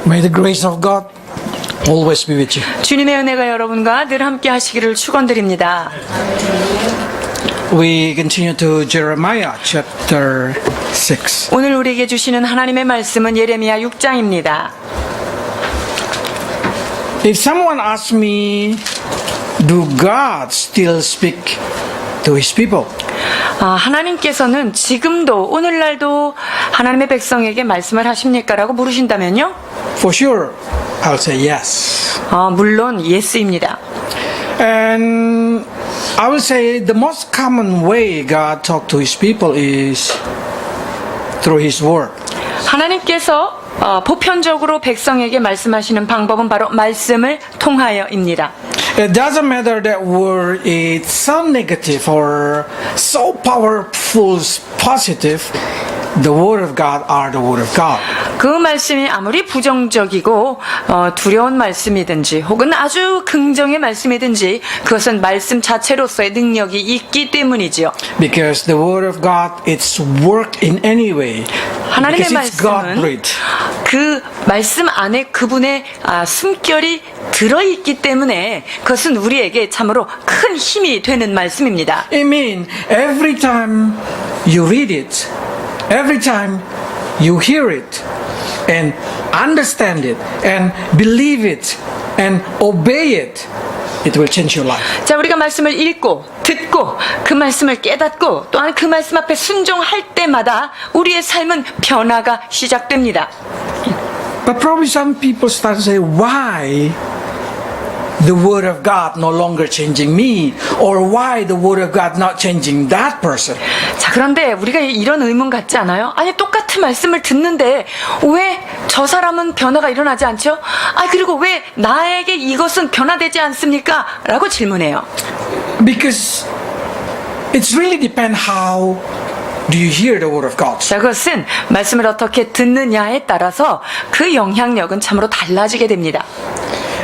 May the grace of God always be with you. 주님의 은혜가 여러분과 늘 함께 하시기를 축원드립니다. We continue to Jeremiah chapter 6. 오늘 우리에게 주시는 하나님의 말씀은 예레미야 6장입니다. If someone asks me, do God still speak to his people? 하나님께서는 지금도 오늘날도 하나님의 백성에게 말씀을 하십니까? 라고 물으신다면요? For sure, I'll say yes. 물론 예스입니다. And I will say the most common way God talks to his people is through his word. 하나님께서 보편적으로 백성에게 말씀하시는 방법은 바로 말씀을 통하여입니다. It doesn't matter that word is so negative or so powerful, positive. The word of God are the word of God. 그 말씀이 아무리 부정적이고 두려운 말씀이든지 혹은 아주 긍정의 말씀이든지 그것은 말씀 자체로서의 능력이 있기 때문이지요. Because the word of God it's work in any way. 하나님의 Because it's God 말씀은 breathed. 그 말씀 안에 그분의 숨결이 들어있기 때문에 그것은 우리에게 참으로 큰 힘이 되는 말씀입니다. I mean, every time you read it, every time you hear it, and understand it, and believe it, and obey it, it will change your life. 자, 우리가 말씀을 읽고 듣고 그 말씀을 깨닫고 또한 그 말씀 앞에 순종할 때마다 우리의 삶은 변화가 시작됩니다. But probably some people start to say, why the word of God no longer changing me, or why the word of God not changing that person? 자, 그런데 우리가 이런 의문 갖지 않아요? 아니, 똑같은 말씀을 듣는데 왜 저 사람은 변화가 일어나지 않죠? 그리고 왜 나에게 이것은 변화되지 않습니까? 라고 질문해요. Because it's really depend how do you hear the word of God. 자, 그것은 말씀을 어떻게 듣느냐에 따라서 그 영향력은 참으로 달라지게 됩니다.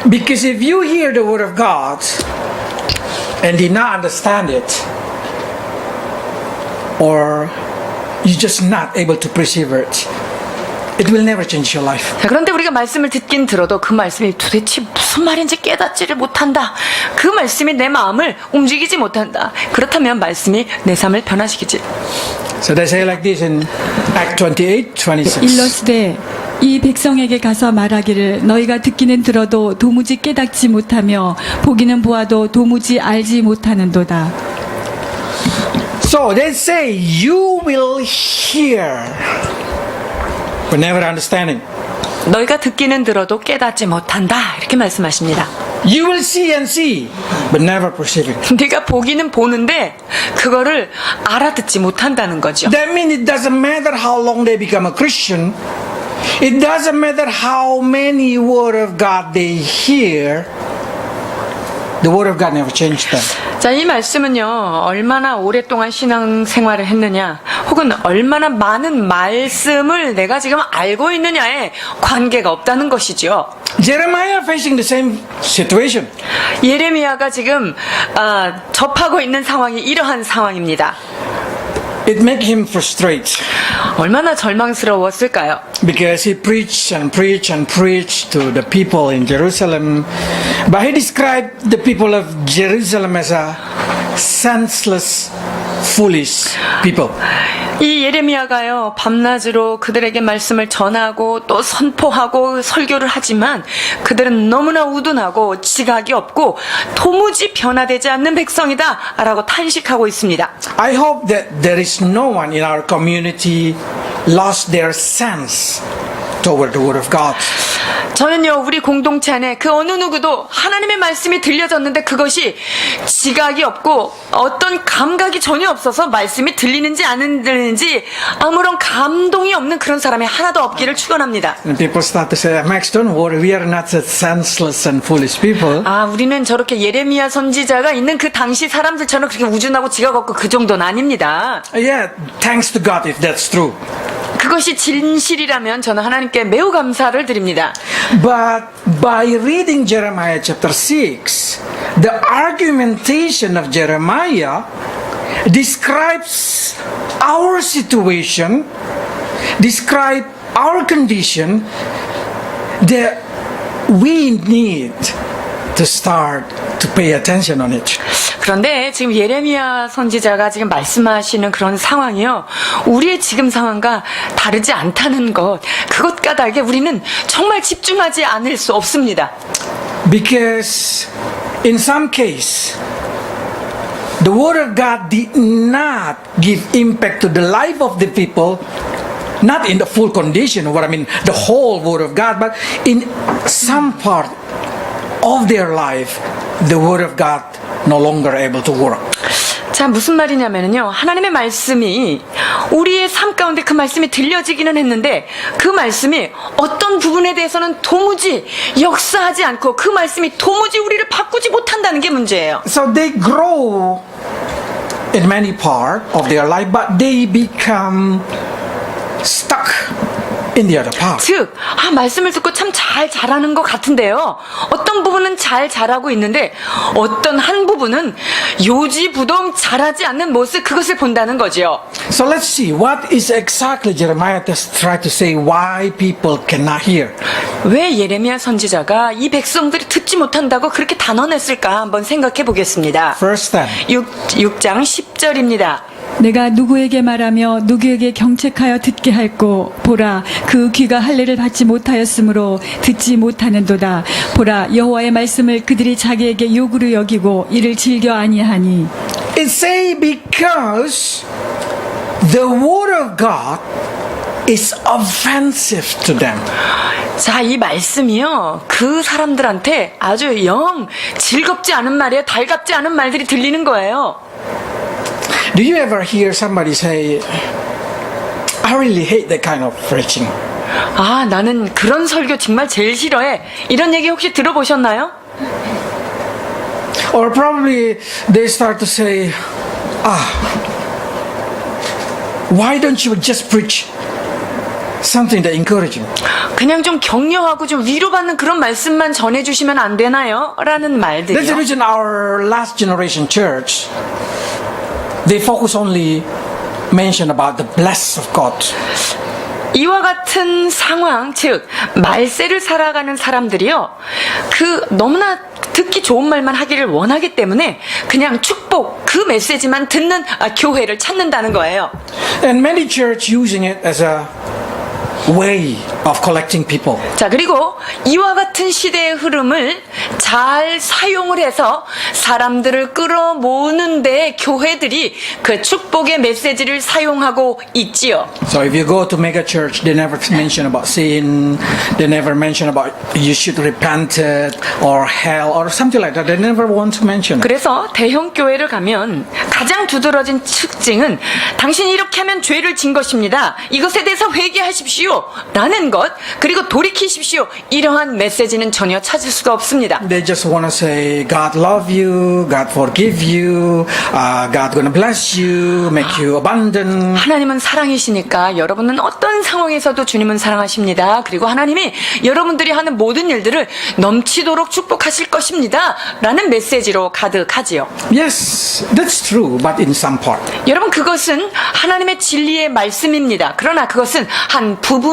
Because if you hear the word of God and did not understand it, or you're just not able to perceive it, it will never change your life. 자, 그런데 우리가 말씀을 듣긴 들어도 그 말씀이 도대체 무슨 말인지 깨닫지를 못한다. 그 말씀이 내 마음을 움직이지 못한다. 그렇다면 말씀이 내 삶을 변화시키지. So they say like this in Act 28:26. 일러스되 이 백성에게 가서 말하기를 너희가 듣기는 들어도 도무지 깨닫지 못하며 보기는 보아도 도무지 알지 못하는도다. So they say you will hear but never understanding. 너희가 듣기는 들어도 깨닫지 못한다. 이렇게 말씀하십니다. You will see but never perceiving. 네가 보기는 보는데 그거를 알아듣지 못한다는 거죠. That means it doesn't matter how long they become a Christian. It doesn't matter how many word of God they hear. The word of God never changed them. 자, 이 말씀은요, 얼마나 오랫동안 신앙생활을 했느냐, 혹은 얼마나 많은 말씀을 내가 지금 알고 있느냐에 관계가 없다는 것이죠. Jeremiah facing the same situation. 예레미야가 지금 접하고 있는 상황이 이러한 상황입니다. It made him frustrated 얼마나 절망스러웠을까요? because he preached and preached and preached to the people in Jerusalem, but he described the people of Jerusalem as a senseless, foolish people. 이 예레미야가요, 밤낮으로 그들에게 말씀을 전하고 또 선포하고 설교를 하지만 그들은 너무나 우둔하고 지각이 없고 도무지 변화되지 않는 백성이다 라고 탄식하고 있습니다. I hope that there is no one in our community lost their sense toward the Word of God. 저는요, 우리 공동체 안에 그 어느 누구도 하나님의 말씀이 들려졌는데 그것이 지각이 없고 어떤 감각이 전혀 없어서 말씀이 들리는지 안 들리는지 아무런 감동이 없는 그런 사람이 하나도 없기를 축원합니다. And people start to say, Max, don't worry, we are not such senseless and foolish people. 우리는 저렇게 예레미야 선지자가 있는 그 당시 사람들처럼 그렇게 우준하고 지각 없고 그 정도는 아닙니다. Yeah, thanks to God if that's true. 그것이 진실이라면 저는 하나님께 매우 감사를 드립니다. But by reading Jeremiah chapter 6, the argumentation of Jeremiah describes our situation, describe our condition, that we need to start to pay attention on it. 그런데 지금 예레미야 선지자가 지금 말씀하시는 그런 상황이요. 우리의 지금 상황과 다르지 않다는 것. 그것 까닭에 우리는 정말 집중하지 않을 수 없습니다. Because in some case, the word of God did not give impact to the life of the people, not in the full condition, what I mean, the whole word of God, but in some part of their life, the word of God no longer able to work. 자, 무슨 말이냐면요. 하나님의 말씀이 우리의 삶 가운데 그 말씀이 들려지기는 했는데 그 말씀이 어떤 부분에 대해서는 도무지 역사하지 않고 그 말씀이 도무지 우리를 바꾸지 못한다는 게 문제예요. So they grow in many parts of their life, but they become stuck in the other part. 즉, 말씀을 듣고 참 잘 자라는 것 같은데요. 어떤 부분은 잘 자라고 있는데 어떤 한 부분은 요지부동 자라지 않는 모습, 그것을 본다는 거죠. So let's see what is exactly Jeremiah trying to say why people cannot hear. 왜 예레미야 선지자가 이 백성들이 듣지 못한다고 그렇게 단언했을까 한번 생각해 보겠습니다. Verse 10. 6장 10절입니다. 내가 누구에게 말하며 누구에게 경책하여 듣게 할꼬 보라 그 귀가 할례를 받지 못하였으므로 듣지 못하는도다. 보라 여호와의 말씀을 그들이 자기에게 요구로 여기고 이를 즐겨 아니하니. It say because the word of God is offensive to them. 자, 이 말씀이요. 그 사람들한테 아주 영 즐겁지 않은 말이에요. 달갑지 않은 말들이 들리는 거예요. Do you ever hear somebody say, I really hate that kind of preaching? 나는 그런 설교 정말 제일 싫어해. 이런 얘기 혹시 들어보셨나요? Or probably they start to say, why don't you just preach something that encouraging? 그냥 좀 격려하고 좀 위로받는 그런 말씀만 전해주시면 안 되나요? 라는 That's the 말들이요. reason our last generation church, they focus only mention about the bless of God. 이와 같은 상황, 즉 말세를 살아가는 사람들이요. 그 너무나 듣기 좋은 말만 하기를 원하기 때문에 그냥 축복, 그 메시지만 듣는 교회를 찾는다는 거예요. And many church using it as a way of collecting people. 자, 그리고 이와 같은 시대의 흐름을 잘 사용을 해서 사람들을 끌어모으는데 교회들이 그 축복의 메시지를 사용하고 있지요. So if you go to mega church, they never mention about sin, they never mention about you should repent it, or hell or something like that. They never want to mention it. 그래서 대형 교회를 가면 가장 두드러진 특징은 당신이 이렇게 하면 죄를 진 것입니다. 이것에 대해서 회개하십시오. 라는 것, 그리고 돌이키십시오. 이러한 메시지는 전혀 찾을 수가 없습니다. They just want to say, God love you, God forgive you, God gonna bless you, make you abundant. 하나님은 사랑이시니까 여러분은 어떤 상황에서도 주님은 사랑하십니다. 그리고 하나님이 여러분들이 하는 모든 일들을 넘치도록 축복하실 것입니다. 라는 메시지로 가득하지요. Yes, that's true, but in some part. 여러분, 그것은 하나님의 진리의 말씀입니다. 그러나 그것은 한 부분에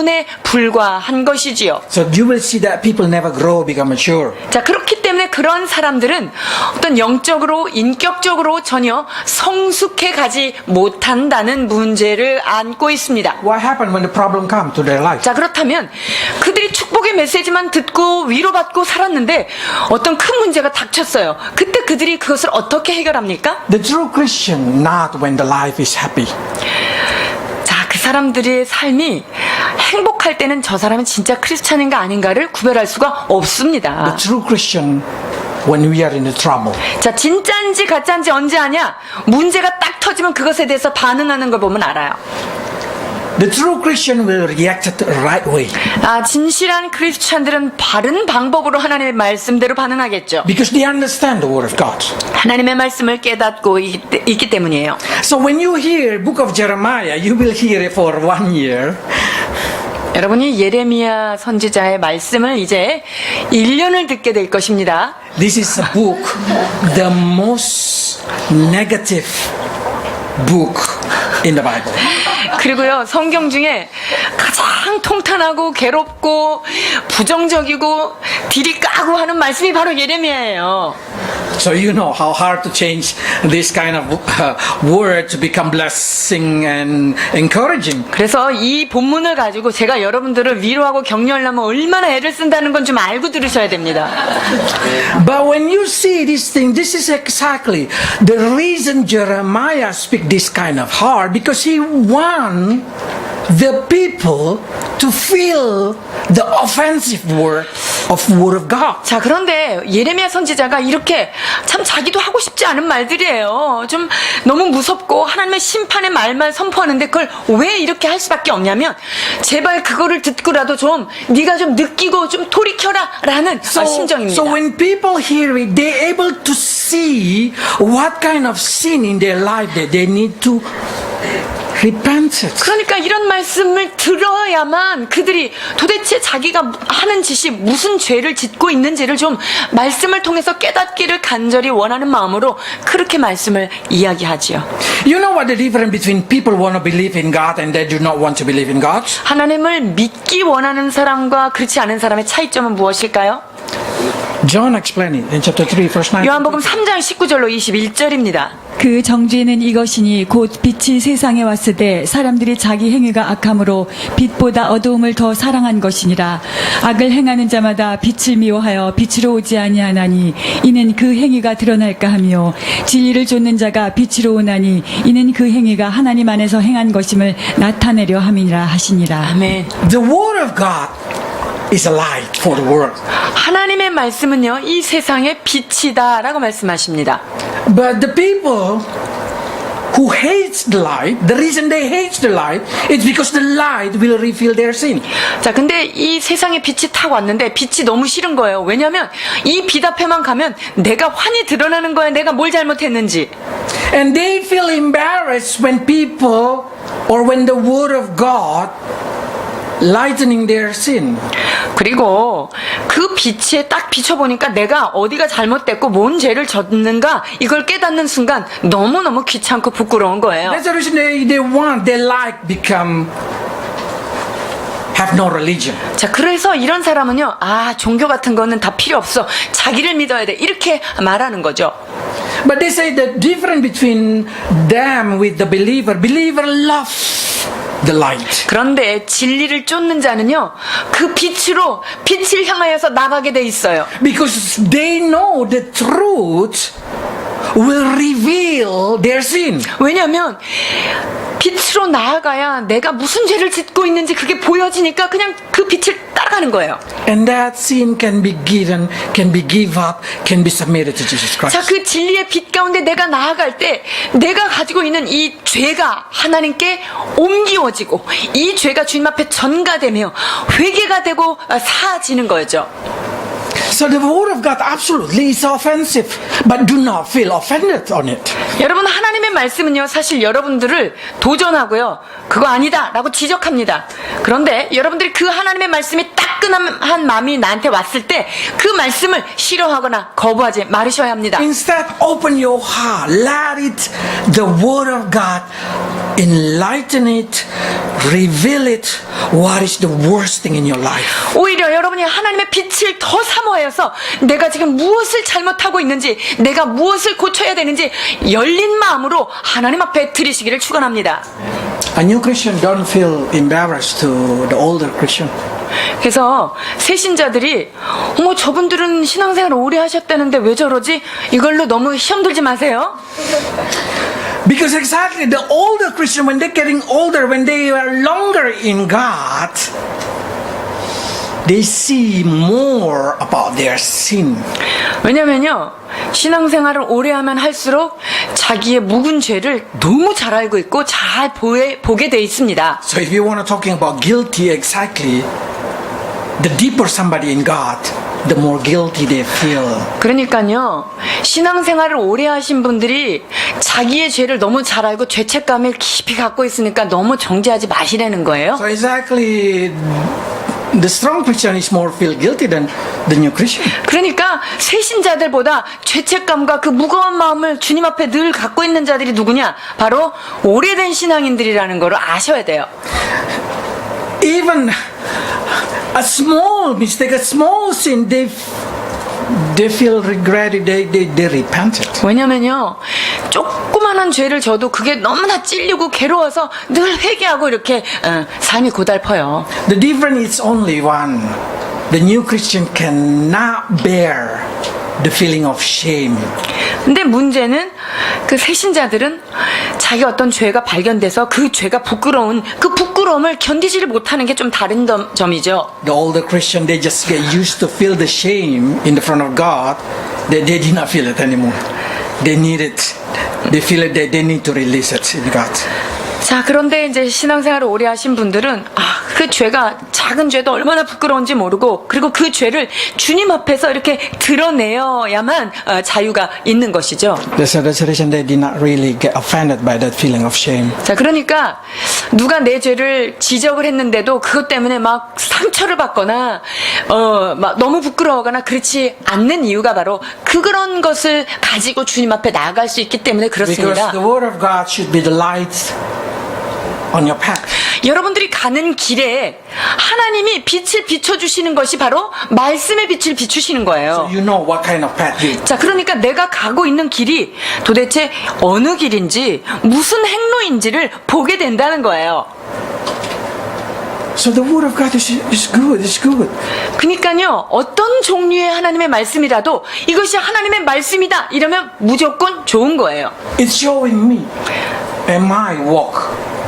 불과한 것이지요. So you will see that people never grow, become mature. 자, 그렇기 때문에 그런 사람들은 어떤 영적으로, 인격적으로 전혀 성숙해 가지 못한다는 문제를 안고 있습니다. What happened when the problem come to their life? 자, 그렇다면 그들이 축복의 메시지만 듣고 위로받고 살았는데 어떤 큰 문제가 닥쳤어요. 그때 그들이 그것을 어떻게 해결합니까? The true Christian, not when the life is happy. 자, 그 사람들의 삶이 행복할 때는 저 사람은 진짜 크리스찬인가 아닌가를 구별할 수가 없습니다. The true Christian, when we are in the trouble. 자, 진짜인지 가짜인지 언제 아냐? 문제가 딱 터지면 그것에 대해서 반응하는 걸 보면 알아요. The true Christian will react the right way. 진실한 크리스찬들은 바른 방법으로 하나님의 말씀대로 반응하겠죠. Because they understand the word of God. 하나님의 말씀을 깨닫고 있기 때문이에요. So when you hear book of Jeremiah, you will hear it for 1 year. 여러분이 예레미야 선지자의 말씀을 이제 1년을 듣게 될 것입니다. This is a book, the most negative book in the Bible. 그리고요, 성경 중에 가장 통탄하고 괴롭고 부정적이고 딜이 까고 하는 말씀이 바로 예레미야예요. So you know how hard to change this kind of word to become blessing and encouraging. 그래서 이 본문을 가지고 제가 여러분들을 위로하고 격려하려면 얼마나 애를 쓴다는 건 좀 알고 들으셔야 됩니다. But when you see this thing, this is exactly the reason Jeremiah speak this kind of hard, because he want the people to feel the offensive word of God. 자, 그런데 예레미야 선지자가 이렇게 참 자기도 하고 싶지 않은 말들이에요. 좀 너무 무섭고 하나님의 심판의 말만 선포하는데 그걸 왜 이렇게 할 수밖에 없냐면 제발 그거를 듣고라도 좀 네가 좀 느끼고 좀 돌이켜라 라는 심정입니다. So when people hear it, they're able to see what kind of sin in their life that they need to repent it. 그러니까 이런 말씀을 들어야만 그들이 도대체 자기가 하는 짓이 무슨 죄를 짓고 있는지를 좀 말씀을 통해서 깨닫기를 간절히 원하는 마음으로 그렇게 말씀을 이야기하지요. You know what the difference between people who want to believe in God and they do not want to believe in God? 하나님을 믿기 원하는 사람과 그렇지 않은 사람의 차이점은 무엇일까요? John explained it in chapter 3, verse 9. 요한복음 3장 19절로 21절입니다. 그 정죄는 이것이니 곧 빛이 세상에 왔을 때 사람들이 자기 행위가 악함으로 빛보다 어두움을 더 사랑한 것이니라. 악을 행하는 자마다 빛을 미워하여 빛으로 오지 아니하나니 이는 그 행위가 드러날까 하며 진리를 좇는 자가 빛으로 오나니 이는 그 행위가 하나님 안에서 행한 것임을 나타내려 함이니라 하시니라. 아멘. The word of God is a light for the world. 하나님의 말씀은요, 이 세상의 빛이다라고 말씀하십니다. But the people who hate the light, the reason they hate the light is because the light will reveal their sin. 자, 근데 이 세상에 빛이 탁 왔는데 빛이 너무 싫은 거예요. 왜냐면 이 빛 앞에만 가면 내가 환히 드러나는 거야. 내가 뭘 잘못했는지. And they feel embarrassed when people or when the word of God lightening their sin. 그리고 그 빛에 딱 비춰보니까 내가 어디가 잘못됐고 뭔 죄를 졌는가 이걸 깨닫는 순간 너무너무 귀찮고 부끄러운 거예요. That's the reason they want their life become have no religion. 자, 그래서 이런 사람은요, 아, 종교 같은 거는 다 필요 없어. 자기를 믿어야 돼. 이렇게 말하는 거죠. But they say the difference between them with the believer loves the light. 그런데 진리를 쫓는 자는요, 그 빛으로 빛을 향하여서 나가게 돼 있어요. Because they know the truth will reveal their sin. 왜냐하면 빛으로 나아가야 내가 무슨 죄를 짓고 있는지 그게 보여지니까 그냥 그 빛을 따라가는 거예요. And that sin can be given, can be give up, can be submitted to Jesus Christ. 자, 그 진리의 빛 가운데 내가 나아갈 때 내가 가지고 있는 이 죄가 하나님께 옮기워지고 이 죄가 주님 앞에 전가되며 회개가 되고 사아지는 거죠. So the word of God absolutely is offensive, but do not feel offended on it. 여러분, 하나님의 말씀은요, 사실 여러분들을 도전하고요, 그거 아니다 라고 지적합니다. 그런데 여러분들이 그 하나님의 말씀이 따끈한 마음이 나한테 왔을 때 그 말씀을 싫어하거나 거부하지 말으셔야 합니다. Instead, open your heart, let it, the word of God, enlighten it, reveal it, what is the worst thing in your life. 오히려 여러분이 하나님의 빛을 더 사모하여서 내가 지금 무엇을 잘못하고 있는지, 내가 무엇을 고쳐야 되는지 열린 마음으로 하나님 앞에 드리시기를 축원합니다. A new Christian don't feel embarrassed to the older Christian. 그래서 새신자들이 어머, 저분들은 신앙생활 오래 하셨다는데 왜 저러지? 이걸로 너무 시험 들지 마세요. Because exactly the older Christian, when they're getting older, when they are longer in God, they see more about their sin. 왜냐면요, 신앙생활을 오래 하면 할수록 자기의 묵은 죄를 너무 잘 알고 있고 잘 보게 돼 있습니다. So if you want to talking about guilty, exactly, the deeper somebody in God, the more guilty they feel. 그러니까요, 신앙생활을 오래 하신 분들이 자기의 죄를 너무 잘 알고 죄책감을 깊이 갖고 있으니까 너무 정죄하지 마시라는 거예요. So exactly, The strong Christian is more feel guilty than the new Christian. 그러니까 새신자들보다 죄책감과 그 무거운 마음을 주님 앞에 늘 갖고 있는 자들이 누구냐? 바로 오래된 신앙인들이라는 걸 아셔야 돼요. Even a small mistake, a small sin, they feel regretted, they repent it. 왜냐면요, 조그만한 죄를 져도 그게 너무나 찔리고 괴로워서 늘 회개하고 이렇게 삶이 고달퍼요. The difference is only one. The new Christian cannot bear the feeling of shame. 근데 문제는 그 새신자들은 자기 어떤 죄가 발견돼서 그 죄가 부끄러운 그 부끄러움을 견디지를 못하는 게 좀 다른 점이죠. The older Christian, they just get used to feel the shame in the front of God. They did not feel it anymore. They need it. They feel it. They need to release it in God. 자, 그런데 이제 신앙생활을 오래 하신 분들은 그 죄가 작은 죄도 얼마나 부끄러운지 모르고 그리고 그 죄를 주님 앞에서 이렇게 드러내어야만 자유가 있는 것이죠. The reason they did not really get offended by that feeling of shame. 자, 그러니까 누가 내 죄를 지적을 했는데도 그것 때문에 막 상처를 받거나 막 너무 부끄러워하거나 그렇지 않는 이유가 바로 그런 것을 가지고 주님 앞에 나아갈 수 있기 때문에 그렇습니다. Because the word of God should be the light on your path. 여러분들이 가는 길에 하나님이 빛을 비춰주시는 것이 바로 말씀의 빛을 비추시는 거예요. So you know what kind of path you. 자, 그러니까 내가 가고 있는 길이 도대체 어느 길인지 무슨 행로인지를 보게 된다는 거예요. So the word of God is good. It's good. 그러니까요, 어떤 종류의 하나님의 말씀이라도 이것이 하나님의 말씀이다 이러면 무조건 좋은 거예요. It's showing me am I walk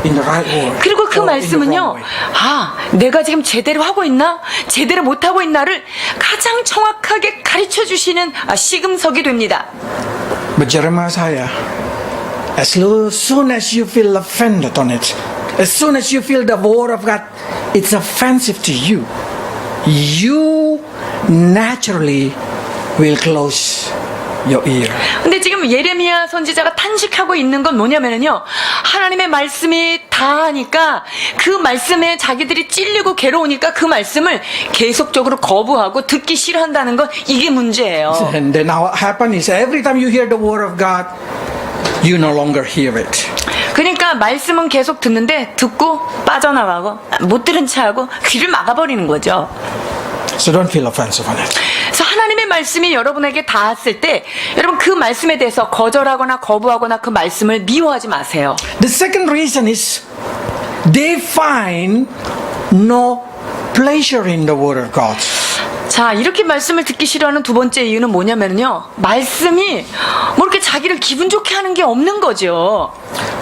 in the right way. 그리고 그 or in the 말씀은요, wrong way. 내가 지금 제대로 하고 있나? 제대로 못하고 있나를 가장 정확하게 가르쳐 주시는 시금석이 됩니다. But Jeremiah, as soon as you feel offended on it, as soon as you feel the word of God, it's offensive to you, you naturally will close your ear. 근데 지금 예레미야 선지자가 탄식하고 있는 건 뭐냐면요, 하나님의 말씀이 다 하니까 그 말씀에 자기들이 찔리고 괴로우니까 그 말씀을 계속적으로 거부하고 듣기 싫어한다는 건 이게 문제예요. And then what happens is every time you hear the word of God, you no longer hear it. 그러니까 말씀은 계속 듣는데 듣고 빠져나가고 못 들은 체하고 귀를 막아버리는 거죠. So don't feel offensive on it. 그래서 하나님의 말씀이 여러분에게 닿았을 때 여러분 그 말씀에 대해서 거절하거나 거부하거나 그 말씀을 미워하지 마세요. The second reason is they find no pleasure in the word of God. 자, 이렇게 말씀을 듣기 싫어하는 두 번째 이유는 뭐냐면요, 말씀이 뭐 이렇게 자기를 기분 좋게 하는 게 없는 거죠.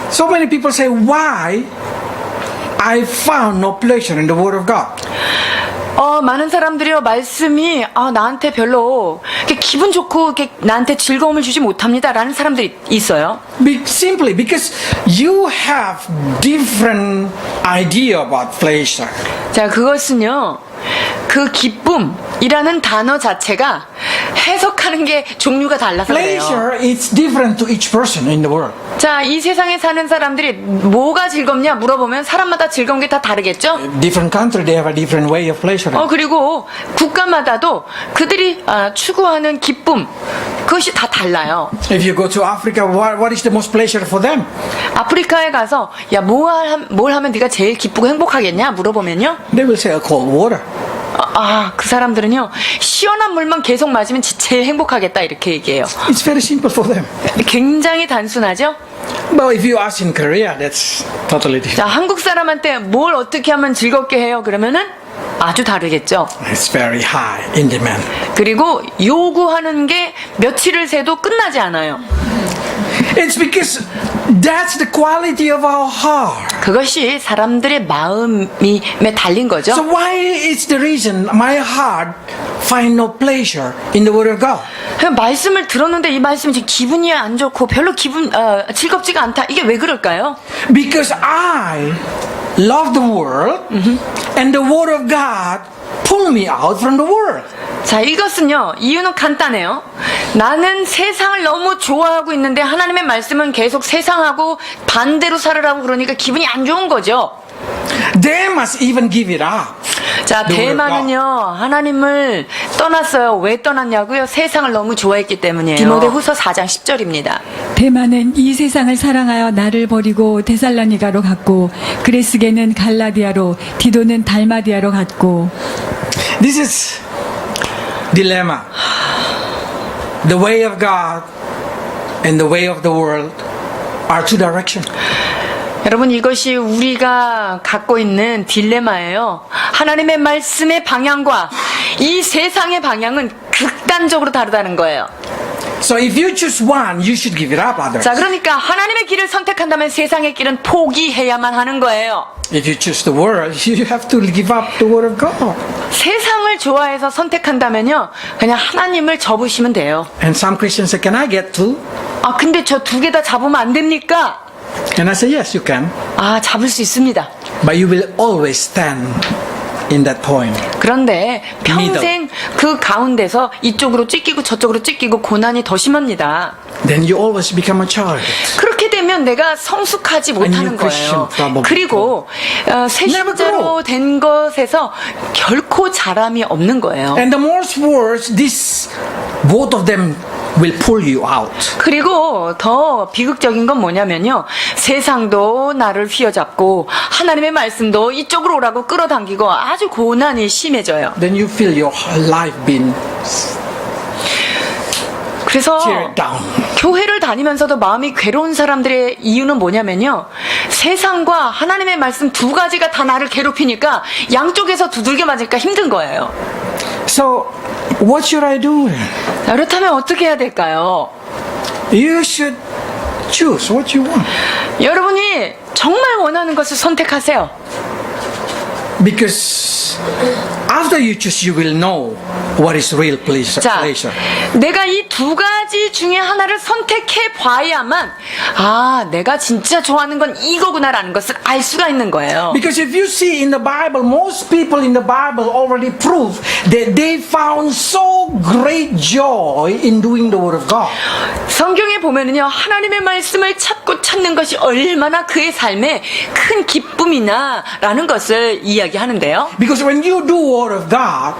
So many people say, why I found no pleasure in the word of God? 많은 사람들이요, 말씀이 나한테 별로 이렇게 기분 좋고 이렇게 나한테 즐거움을 주지 못합니다라는 사람들이 있어요. Simply because you have different idea about pleasure. 자, 그것은요, 그 기쁨이라는 단어 자체가 해석하는 게 종류가 달라서 그래요. Pleasure is different to each person in the world. 자, 이 세상에 사는 사람들이 뭐가 즐겁냐 물어보면 사람마다 즐거운 게 다 다르겠죠? Different country, they have a different way of pleasure. 그리고 국가마다도 그들이 추구하는 기쁨, 그것이 다 달라요. If you go to Africa, what is the most pleasure for them? 아프리카에 가서 야, 뭘 하면 네가 제일 기쁘고 행복하겠냐 물어보면요, They will say cold water. 그 사람들은요, 시원한 물만 계속 마시면 제일 행복하겠다 이렇게 얘기해요. It's very simple for them. 굉장히 단순하죠? But if you ask in Korea, that's totally different. 자, 한국 사람한테 뭘 어떻게 하면 즐겁게 해요? 그러면은 아주 다르겠죠. It's very high in demand. 그리고 요구하는 게 며칠을 새도 끝나지 않아요. It's because that's the quality of our heart. 그것이 사람들의 마음에 달린 거죠. So why is the reason my heart find no pleasure in the word of God? 말씀을 들었는데 이 말씀이 지금 기분이 안 좋고 별로 즐겁지가 않다. 이게 왜 그럴까요? Because I love the world and the word of God pull me out from the world. 자, 이것은요, 이유는 간단해요. 나는 세상을 너무 좋아하고 있는데 하나님의 말씀은 계속 세상하고 반대로 살으라고 그러니까 기분이 안 좋은 거죠. They must even give it up. 자, The word of 대만은요, 하나님을 떠났어요. 왜 떠났냐고요? 세상을 너무 좋아했기 때문이에요. 디모데후서 4장 10절입니다. 대만은 이 세상을 사랑하여 나를 버리고 데살로니가로 갔고 그레스게는 갈라디아로 디도는 달마디아로 갔고. This is dilemma. The way of God and the way of the world are two directions. 여러분, 이것이 우리가 갖고 있는 딜레마예요. 하나님의 말씀의 방향과 이 세상의 방향은 극단적으로 다르다는 거예요. So if you choose one, you should give it up, others. 자, 그러니까 하나님의 길을 선택한다면 세상의 길은 포기해야만 하는 거예요. If you choose the world, you have to give up the word of God. 세상을 좋아해서 선택한다면요, 그냥 하나님을 접으시면 돼요. And some Christians say, can I get two? 아, 근데 저 두 개 다 잡으면 안 됩니까? And I say, yes, you can. 아, 잡을 수 있습니다. But you will always stand in that point. 그런데 평생 그 가운데서 이쪽으로 찢기고 저쪽으로 찢기고 고난이 더 심합니다. Then you always become a child. 그렇게 되면 내가 성숙하지 못하는 거예요. 그리고 새 Never 신자로 grow. 된 것에서 결코 자람이 없는 거예요. And the more worse, both of them will pull you out. 그리고 더 비극적인 건 뭐냐면요, 세상도 나를 휘어잡고 하나님의 말씀도 이쪽으로 오라고 끌어당기고 아주 고난이 심해져요. Then you feel your life being 그래서 teared down. 교회를 다니면서도 마음이 괴로운 사람들의 이유는 뭐냐면요, 세상과 하나님의 말씀 두 가지가 다 나를 괴롭히니까 양쪽에서 두들겨 맞으니까 힘든 거예요. So, what should I do? 자, 그렇다면 어떻게 해야 될까요? You should choose what you want. 여러분이 정말 원하는 것을 선택하세요. Because after you choose, you will know what is real pleasure. 자, 내가 이 두 가지 중에 하나를 선택해 봐야만, 아, 내가 진짜 좋아하는 건 이거구나라는 것을 알 수가 있는 거예요. Because if you see in the Bible, most people in the Bible already prove that they found so great joy in doing the Word of God. 성경에 보면은요, 하나님의 말씀을 찾는 것이 얼마나 그의 삶에 큰 기쁨이나라는 것을 이야기하는데요. Because when you do Word of God,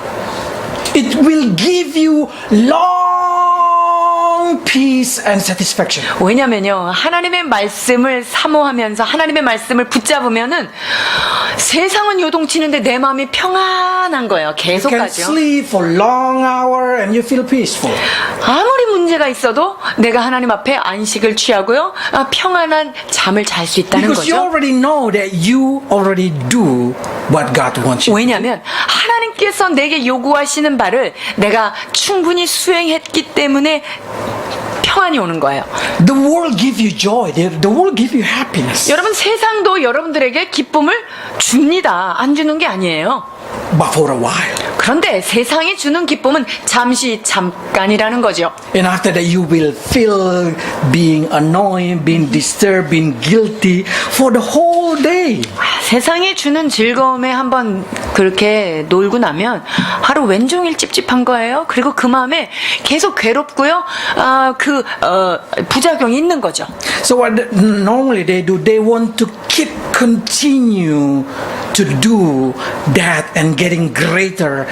it will give you long peace and satisfaction. 왜냐면요, 하나님의 말씀을 사모하면서 하나님의 말씀을 붙잡으면은 세상은 요동치는데 내 마음이 평안한 거예요. You can 계속하죠. sleep for long hour and you feel peaceful. 아무리 문제가 있어도 내가 하나님 앞에 안식을 취하고요, 평안한 잠을 잘 수 있다는 Because you 거죠. already know that you already do what God wants you. 왜냐하면 하나님께서 내게 요구하시는 바를 내가 충분히 수행했기 때문에 평안이 오는 거예요. The world give you joy. The world give you happiness. 여러분, 세상도 여러분들에게 기쁨을 줍니다. 안 주는 게 아니에요. But for a while. 그런데 세상이 주는 기쁨은 잠깐이라는 거죠. And after that you will feel being annoyed, being disturbed, being guilty for the whole day. 세상이 주는 즐거움에 한번 그렇게 놀고 나면 하루 왼종일 찝찝한 거예요. 그리고 그 마음에 계속 괴롭고요. 부작용이 있는 거죠. So what normally they do, they want to continue to do that and getting greater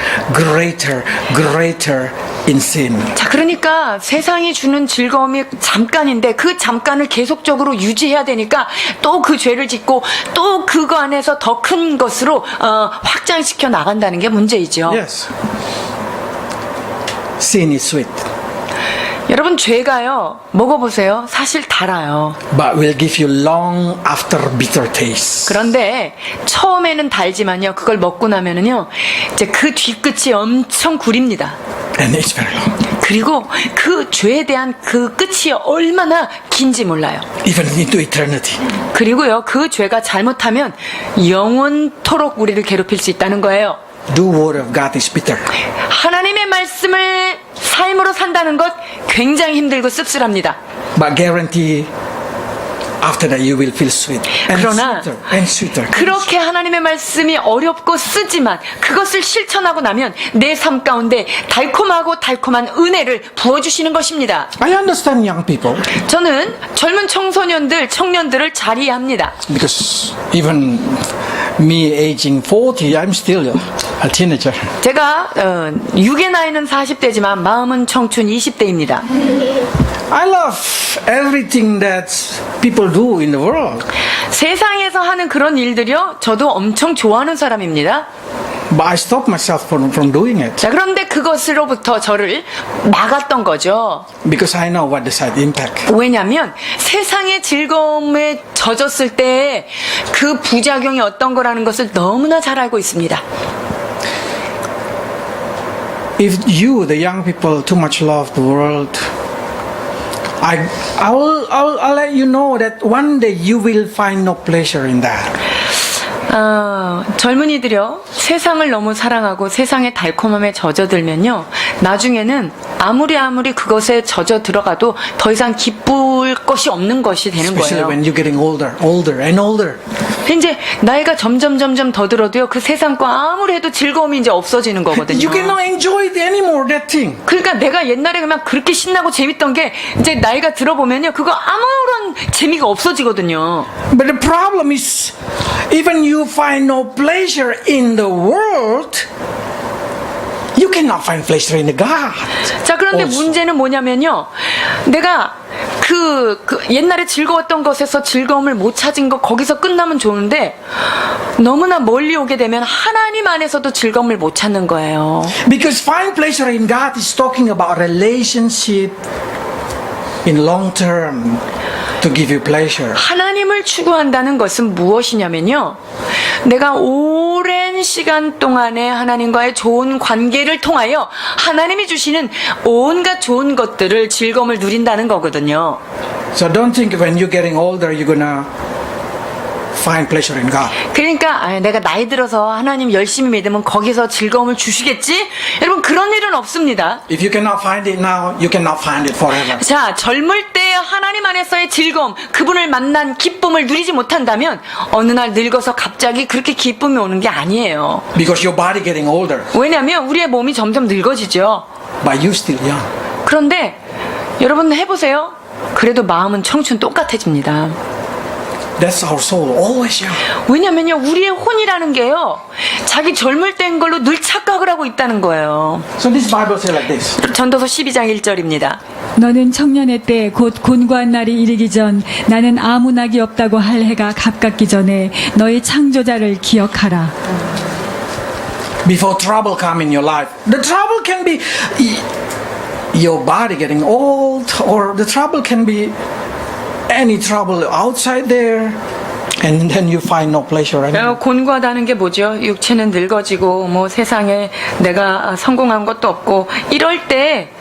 in sin. 자, 그러니까 세상이 주는 즐거움이 잠깐인데 그 잠깐을 계속적으로 유지해야 되니까 또 그 죄를 짓고 또 그거 안에서 더 큰 것으로 확장시켜 나간다는 게 문제이죠. Yes. Sin is sweet, 여러분, 죄가요, 먹어보세요. 사실 달아요. but will give you long after bitter taste. 그런데 처음에는 달지만요, 그걸 먹고 나면은요, 이제 그 뒤끝이 엄청 구립니다. And it's very long. 그리고 그 죄에 대한 그 끝이 얼마나 긴지 몰라요. Even into eternity. 그리고요, 그 죄가 잘못하면 영원토록 우리를 괴롭힐 수 있다는 거예요. The word of God is bitter. 하나님의 말씀을 삶으로 산다는 것 굉장히 힘들고 씁쓸합니다. But guarantee after that you will feel sweet. And 그러나 sweeter and sweeter. 그렇게 하나님의 말씀이 어렵고 쓰지만 그것을 실천하고 나면 내 삶 가운데 달콤하고 달콤한 은혜를 부어주시는 것입니다. I understand young people 저는 젊은 청년들을 잘 이해합니다. because even Me aging 40, I'm still a teenager. 제가 육의 나이는 40대지만 마음은 청춘 20대입니다. I love everything that people do in the world. 세상에서 하는 그런 일들이요, 저도 엄청 좋아하는 사람입니다. But I stop myself from doing it 자, 그런데 그것으로부터 저를 막았던 거죠. because I know what the side impact. 왜냐하면 세상의 즐거움에 젖었을 때 그 부작용이 어떤 거라는 것을 너무나 잘 알고 있습니다. If you, the young people, too much love the world, I'll let you know that one day you will find no pleasure in that. 젊은이들이요, 세상을 너무 사랑하고 세상의 달콤함에 젖어들면요, 나중에는 아무리 그것에 젖어 들어가도 더 이상 기쁠 것이 없는 것이 되는 Especially 거예요. when you're getting older and older. 이제 나이가 점점 더 들어도요, 그 세상 거 아무리 해도 즐거움이 이제 없어지는 거거든요. You cannot enjoy it anymore, that thing. 그러니까 내가 옛날에 그냥 그렇게 신나고 재밌던 게 이제 나이가 들어보면요, 그거 아무런 재미가 없어지거든요. But the problem is, even you find no pleasure in the world, you cannot find pleasure in the God. 자, 그런데 also. 문제는 뭐냐면요, 내가 그 옛날에 즐거웠던 것에서 즐거움을 못 찾은 거 거기서 끝나면 좋은데 너무나 멀리 오게 되면 하나님 안에서도 즐거움을 못 찾는 거예요. Because find pleasure in God is talking about relationship in long term to give you pleasure. 하나님을 추구한다는 것은 무엇이냐면요, 내가 오랜 시간 동안에 하나님과의 좋은 관계를 통하여 하나님이 주시는 온갖 좋은 것들을 즐거움을 누린다는 거거든요. So don't think when you're getting older you're gonna find pleasure in God. 그러니까 내가 나이 들어서 하나님 열심히 믿으면 거기서 즐거움을 주시겠지? 여러분, 그런 일은 없습니다. If you cannot find it now, you cannot find it forever. 자, 젊을 때 하나님 안에서의 즐거움, 그분을 만난 기쁨을 누리지 못한다면 어느 날 늙어서 갑자기 그렇게 기쁨이 오는 게 아니에요. Because your body getting older, 왜냐하면 우리의 몸이 점점 늙어지죠. but you still young. 그런데 여러분 해보세요. 그래도 마음은 청춘 똑같아집니다. That's our soul, always young. 왜냐면요, 우리의 혼이라는 게요, 자기 젊을 때인 걸로 늘 착각을 하고 있다는 거예요. So this Bible says like this. 전도서 12장 1절입니다. 너는 청년의 때 곧 곤고한 날이 이르기 전 나는 아무 낙이 없다고 할 해가 가깝기 전에 너의 창조자를 기억하라. Before trouble come in your life, the trouble can be your body getting old, or the trouble can be any trouble outside there, and then you find no pleasure anymore. 곤고하다는 게 뭐죠? 육체는 늙어지고 뭐 세상에 내가 성공한 것도 없고 이럴 때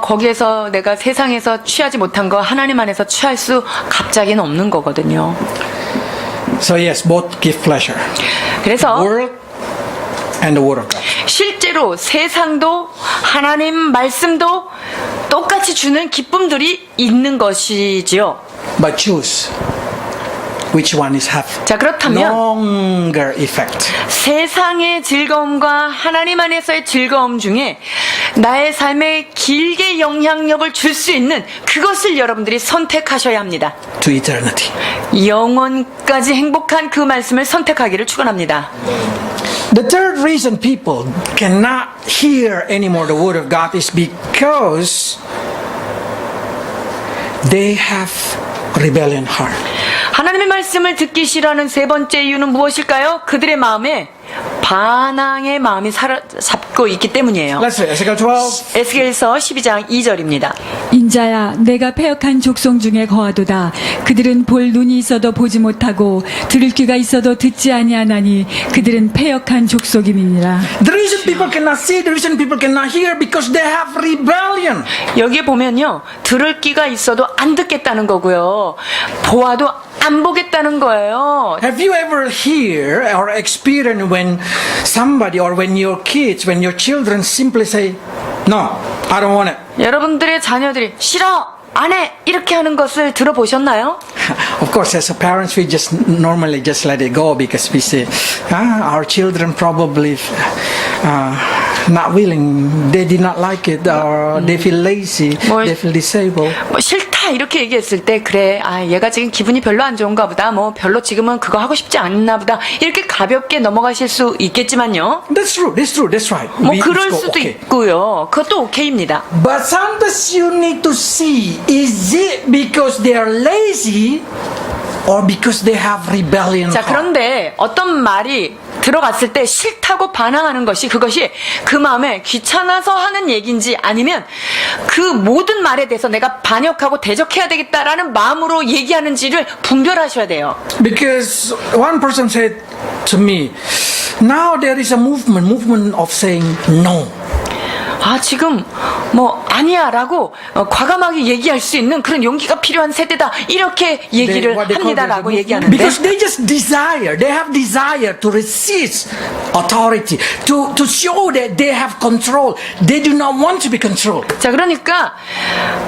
거기에서 내가 세상에서 취하지 못한 거 하나님 안에서 취할 수 갑자기는 없는 거거든요. So yes, both give pleasure. 그래서 World and the Word of God. 실제로 세상도 하나님 말씀도 똑같이 주는 기쁨들이 있는 것이지요. But choose which one is have 자, 그렇다면 longer effect. 세상의 즐거움과 하나님 안에서의 즐거움 중에 나의 삶에 길게 영향력을 줄 수 있는 그것을 여러분들이 선택하셔야 합니다. To eternity. 영원까지 행복한 그 말씀을 선택하기를 축원합니다. The third reason people cannot hear anymore the word of God is because they have rebellion heart. 하나님의 말씀을 듣기 싫어하는 세 번째 이유는 무엇일까요? 그들의 마음에 반항의 마음이 사로잡고 있기 때문이에요. Let's read Ezekiel 12. 에스겔서 12장 2절입니다. 인자야 내가 패역한 족속 중에 거하도다. 그들은 볼 눈이 있어도 보지 못하고 들을 귀가 있어도 듣지 아니하나니 그들은 패역한 족속임이니라. The reason people cannot see, the reason people cannot hear, because they have rebellion. 여기에 보면요, 들을 귀가 있어도 안 듣겠다는 거고요, 보아도 안 보겠다는 거예요. Have you ever hear or experienced when somebody or when your kids, when your children simply say, no, I don't want it. 여러분들의 자녀들이 싫어, 안 해, 이렇게 하는 것을 들어보셨나요? Of course, as a parents, we just normally just let it go because we say, our children probably not willing. They did not like it, or they feel lazy, 뭐- they feel disabled. 뭐 싫다 이렇게 얘기했을 때 그래 얘가 지금 기분이 별로 안 좋은가 보다 뭐 별로 지금은 그거 하고 싶지 않나 보다 이렇게 가볍게 넘어가실 수 있겠지만요. That's true. That's true. That's right. 뭐 We- 그럴 it's 수도 okay. 있고요. 그것도 오케이입니다. But sometimes you need to see: is it because they are lazy, or because they have rebellion? 자, heart? 그런데 어떤 말이 들어갔을 때 싫다고 반항하는 것이 그것이 그 마음에 귀찮아서 하는 얘기인지 아니면 그 모든 말에 대해서 내가 반역하고 대적해야 되겠다라는 마음으로 얘기하는지를 분별하셔야 돼요. Because one person said to me, now there is a movement of saying no. 지금 뭐 아니야 라고 과감하게 얘기할 수 있는 그런 용기가 필요한 세대다 이렇게 얘기를 What they call 합니다 this a 라고 movement. 얘기하는데 Because they just desire, they have desire to resist authority, to show that they have control. They do not want to be controlled. 자, 그러니까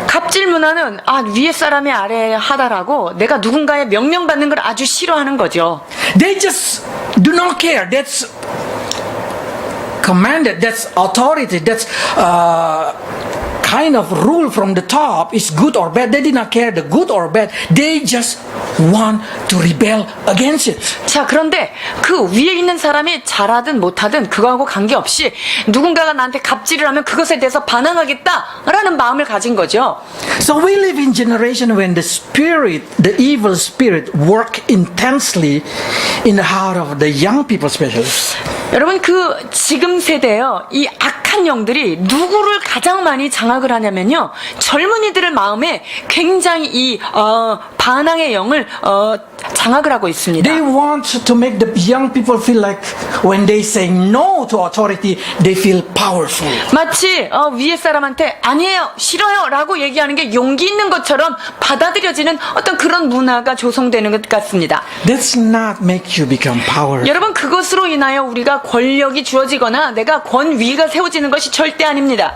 갑질 문화는 위에 사람이 아래 하다라고 내가 누군가의 명령받는 걸 아주 싫어하는 거죠. They just do not care. That's commanded, that's authority, that's kind of rule from the top is good or bad. They did not care the good or bad. They just want to rebel against it. 자, 그런데 그 위에 있는 사람이 잘하든 못하든 그거하고 관계없이 누군가가 나한테 갑질을 하면 그것에 대해서 반항하겠다라는 마음을 가진 거죠. So we live in generation when the spirit, the evil spirit, work intensely in the heart of the young people, especially. 여러분, 그 지금 세대요, 이 악한 영들이 누구를 가장 많이 장악을 하냐면요, 젊은이들의 마음에 굉장히 이 반항의 영을 장악을 하고 있습니다. They want to make the young people feel like when they say no to authority, they feel powerful. 마치 위에 사람한테 아니에요, 싫어요 라고 얘기하는 게 용기 있는 것처럼 받아들여지는 어떤 그런 문화가 조성되는 것 같습니다. That's not make you become powerful. 여러분, 그것으로 인하여 우리가 권력이 주어지거나 내가 권위가 세워지는 것이 절대 아닙니다.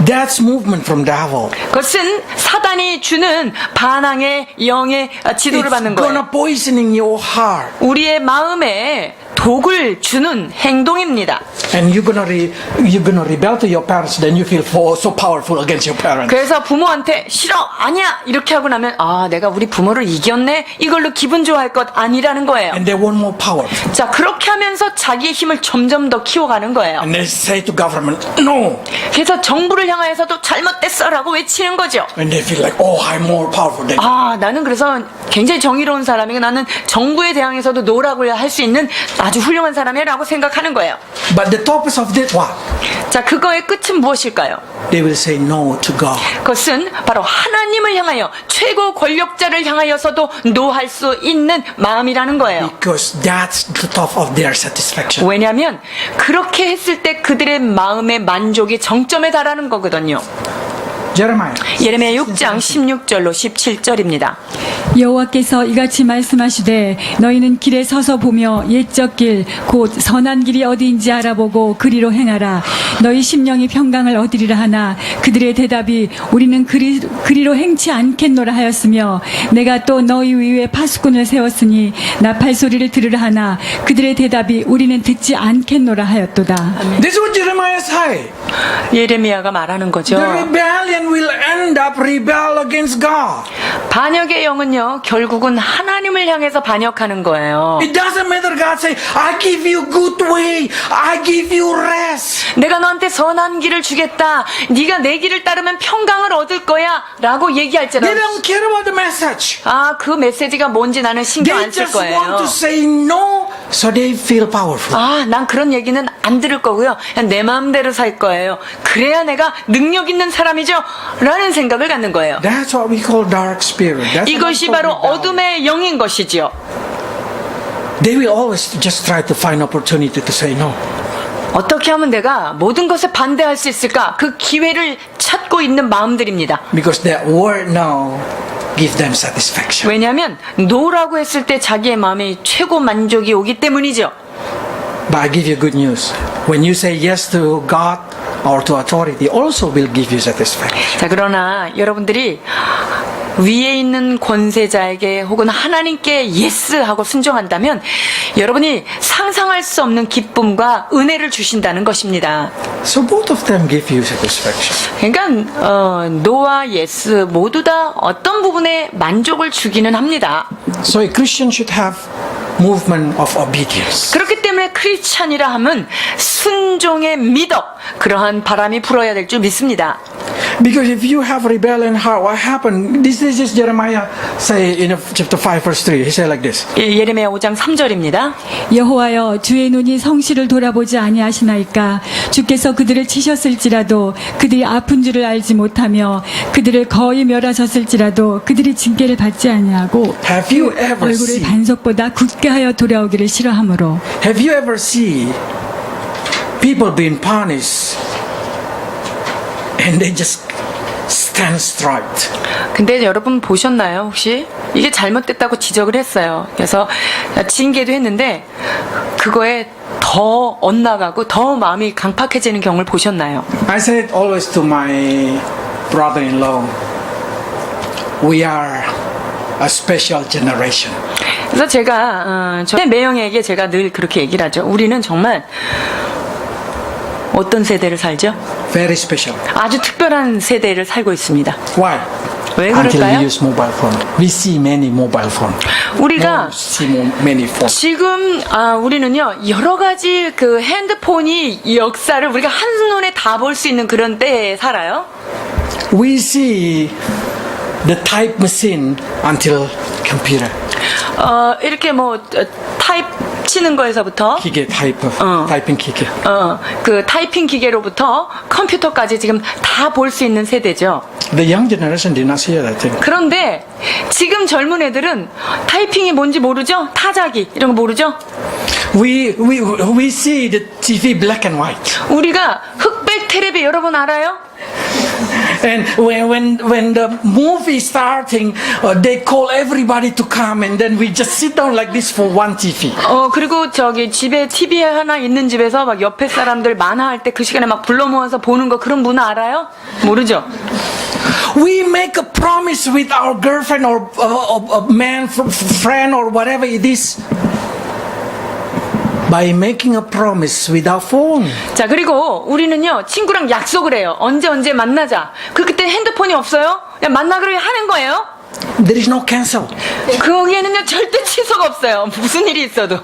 That's movement from devil. 그것은 사단이 주는 반항의 영의 지도를 It's 받는 거예요. gonna poisoning your heart, 우리의 마음에 독을 주는 행동입니다. and you're gonna rebel to your parents. Then you feel so powerful against your parents. 그래서 부모한테 싫어, 아니야 이렇게 하고 나면 내가 우리 부모를 이겼네, 이걸로 기분 좋아할 것 아니라는 거예요. And they want more power. 자, 그렇게 하면서 자기의 힘을 점점 더 키워가는 거예요. And they say to government, no. 그래서 정부를 향하여서도 잘못됐어라고 외치는 거죠. And they feel like, oh, I'm more powerful than you. 나는 그래서 굉장히 정의로운 사람이고 나는 정부에 대항해서도 노라고 할 수 있는 아주 훌륭한 사람이라고 생각하는 거예요. But the purpose of that, what? 자, 그거의 끝은 무엇일까요? They will say no to God. 그것은 바로 하나님을 향하여, 최고 권력자를 향하여서도 노할 수 있는 마음이라는 거예요. Because that's the top of their satisfaction. 왜냐하면 그렇게 했을 때 그들의 마음의 만족이 정점에 달하는 거거든요. Jeremiah. 예레미야 6장 16절로 17절입니다. 여호와께서 이같이 말씀하시되 너희는 길에 서서 보며 옛적 길 곧 선한 길이 어디인지 알아보고 그리로 행하라. 너희 심령이 평강을 얻으리라 하나 그들의 대답이 우리는 그리로 행치 않겠노라 하였으며 내가 또 너희 위에 파수꾼을 세웠으니 나팔 소리를 들으라 하나 그들의 대답이 우리는 듣지 않겠노라 하였도다. This is what Jeremiah say. 예레미야가 말하는 거죠. The rebellion will end up rebel against God. 반역의 영은요, 결국은 하나님을 향해서 반역하는 거예요. It doesn't matter. God say, I give you good way. I give you rest. 내가 너한테 선한 길을 주겠다. 네가 내 길을 따르면 평강을 얻을 거야. 라고 They 얘기할지라도 don't care about the message. 그 메시지가 뭔지 나는 신경 They 안 쓸 just want 거예요. to say no so they feel powerful. 난 그런 얘기는 안 들을 거고요. 그냥 내 마음대로 살 거예요. 그래야 내가 능력 있는 사람이죠. 라는 생각을 갖는 거예요. That's what we call dark spirit. That's 이것이 what we 바로 call rebellion. 어둠의 영인 것이지요. They will always just try to find opportunity to say no. 어떻게 하면 내가 모든 것에 반대할 수 있을까? 그 기회를 찾고 있는 마음들입니다. Because that word no give them satisfaction. 왜냐하면 노라고 했을 때 자기의 마음에 최고 만족이 오기 때문이죠. But I give you good news. When you say yes to God or to authority, also will give you satisfaction. 자, 그러나 여러분들이 위에 있는 권세자에게 혹은 하나님께 예스 하고 순종한다면 여러분이 상상할 수 없는 기쁨과 은혜를 주신다는 것입니다. So both of them give you satisfaction. 그러니까 노와 예스 모두 다 어떤 부분에 만족을 주기는 합니다. So a Christian should have movement of obedience. 그렇기 때문에 크리스찬이라 함은 순종의 미덕, 그러한 바람이 불어야 될 줄 믿습니다. Because if you have rebellion heart, what happened? This is Jeremiah say in chapter 5 verse 3. He said like this. 예레미야 5장 3절입니다. 여호와여 주의 눈이 성실을 돌아보지 아니하시나이까 주께서 그들을 치셨을지라도 그들이 아픈 줄을 알지 못하며 그들을 거의 멸하셨을지라도 그들이 징계를 받지 아니하고 Have you ever 얼굴을 seen? 반석보다 굳게 하여 돌아오기를 싫어하므로 Have you ever seen people being punished and they just stand straight? 근데 여러분 보셨나요 혹시? 이게 잘못됐다고 지적을 했어요. 그래서 징계도 했는데 그거에 더 엇나가고 더 마음이 강팍해지는 경우를 보셨나요? I said always to my brother-in-law, we are a special generation. 그래서 제가 저 매형에게 제가 늘 그렇게 얘기를 하죠. 우리는 정말 어떤 세대를 살죠? Very special. 아주 특별한 세대를 살고 있습니다. Why? 왜 Until we 그럴까요? use mobile phone. We see many mobile phone. 우리가 See many phone. 지금 우리는요 여러 가지 그 핸드폰이 역사를 우리가 한눈에 다 볼 수 있는 그런 때에 살아요. We see the type machine until computer. 이렇게 뭐 타입 치는 거에서부터 기계 타이프, 타이핑 기계. 그 타이핑 기계로부터 컴퓨터까지 지금 다 볼 수 있는 세대죠. The young generation did not see that thing. 그런데 지금 젊은 애들은 타이핑이 뭔지 모르죠? 타자기 이런 거 모르죠? We see the TV black and white. 우리가 흑백 텔레비 여러분 알아요? And when the movie starting, they call everybody to come, and then we just sit down like this for one TV. 그리고 저기 집에 TV 하나 있는 집에서 막 옆에 사람들 만화할 때 그 시간에 막 불러 모아서 보는 거 그런 문화 알아요? 모르죠? We make a promise with our girlfriend or a man, friend or whatever it is. By making a promise with our phone. 자, 그리고 우리는요, 친구랑 약속을 해요. 언제 만나자. 그때 핸드폰이 없어요? 그냥 만나기로 하는 거예요? There is no cancel. 거기에는요, 절대 취소가 없어요. 무슨 일이 있어도.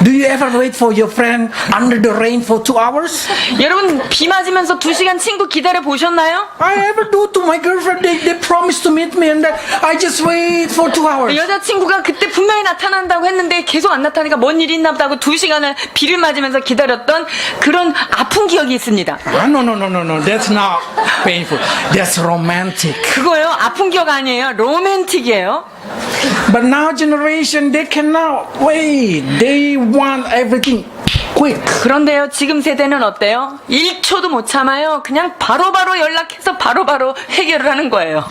Do you ever wait for your friend under the rain for 2 hours? 여러분, 비 맞으면서 2시간 친구 기다려 보셨나요? I ever do to my girlfriend. They promised to meet me, and then I just wait for 2 hours. 여자친구가 그때 분명히 나타난다고 했는데 계속 안 나타나니까 뭔 일이 있나 보다고 2시간을 비를 맞으면서 기다렸던 그런 아픈 기억이 있습니다. No. That's not painful. That's romantic. 그거요, 아픈 기억 아니에요. 로맨틱이에요. But now generation, they cannot wait. They want everything quick. 그런데요, 지금 세대는 어때요? 1초도 못 참아요. 그냥 바로바로 연락해서 바로바로 해결을 하는 거예요.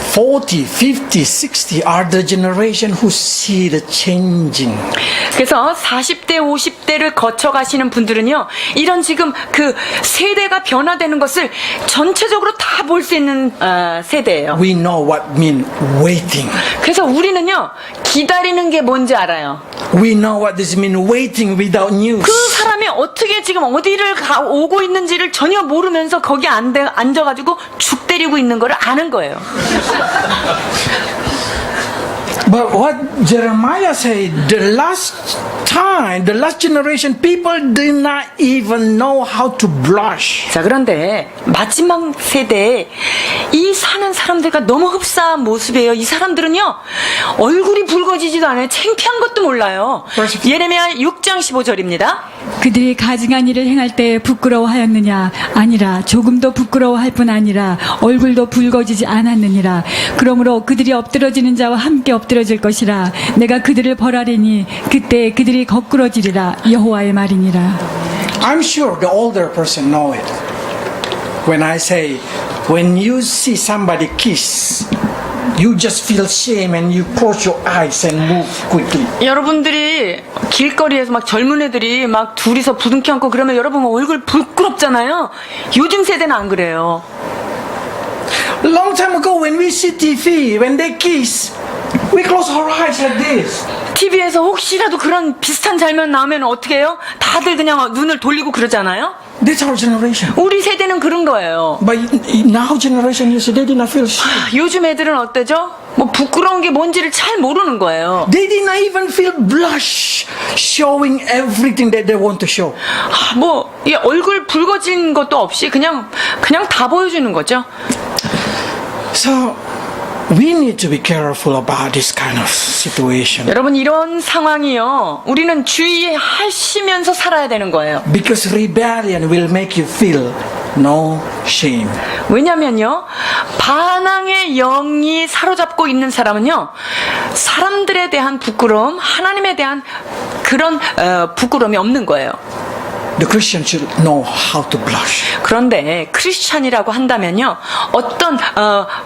40, 50, 60 are the generation who see the changing. 그래서 40대, 50대를 거쳐가시는 분들은요, 이런 지금 그 세대가 변화되는 것을 전체적으로 다 볼 수 있는 세대예요. We know what mean waiting. 그래서 우리는요, 기다리는 게 뭔지 알아요. We know what this mean waiting without news. 그 사람이 어떻게 지금 어디를 오고 있는지를 전혀 모르면서 거기 앉아가지고 죽 때리고 있는 걸 아는 거예요. But what Jeremiah said, the last generation, people did not even know how to blush. 자, 그런데 마지막 세대에 이 사는 사람들과 너무 흡사한 모습이에요. 이 사람들은요, 얼굴이 붉어지지도 않아요. 창피한 것도 몰라요. 예레미야 6장 15절입니다. 그들이 가증한 일을 행할 때 부끄러워하였느냐? 아니라 조금도 부끄러워할 뿐 아니라 얼굴도 붉어지지 않았느니라. 그러므로 그들이 엎드러지는 자와 함께 엎드러질 것이라. 내가 그들을 벌하리니 그때 그들이 거꾸러지리라. 여호와의 말이니라. I'm sure the older person know it. When I say, when you see somebody kiss, you just feel shame and you close your eyes and move quickly. 여러분들이 길거리에서 막 젊은 애들이 막 둘이서 부둥켜 안고 그러면 여러분 얼굴 부끄럽잖아요. 요즘 세대는 안 그래요. Long time ago, when we see TV, when they kiss, we close our eyes like this. TV에서 혹시라도 그런 비슷한 장면 나오면 어떻게 해요? 다들 그냥 눈을 돌리고 그러잖아요? That's our generation. 우리 세대는 그런 거예요. But now generation, you see, they did not feel shame. 요즘 애들은 어때죠? 뭐 부끄러운 게 뭔지를 잘 모르는 거예요. They did not even feel blush, showing everything that they want to show. 이 얼굴 붉어진 것도 없이 그냥 다 보여주는 거죠. So we need to be careful about this kind of situation. 여러분 이런 상황이요. 우리는 주의하시면서 살아야 되는 거예요. Because rebellion will make you feel no shame. 왜냐면요. 반항의 영이 사로잡고 있는 사람은요. 사람들에 대한 부끄러움, 하나님에 대한 그런 부끄러움이 없는 거예요. The Christian should know how to blush. 그런데 크리스찬이라고 한다면요. 어떤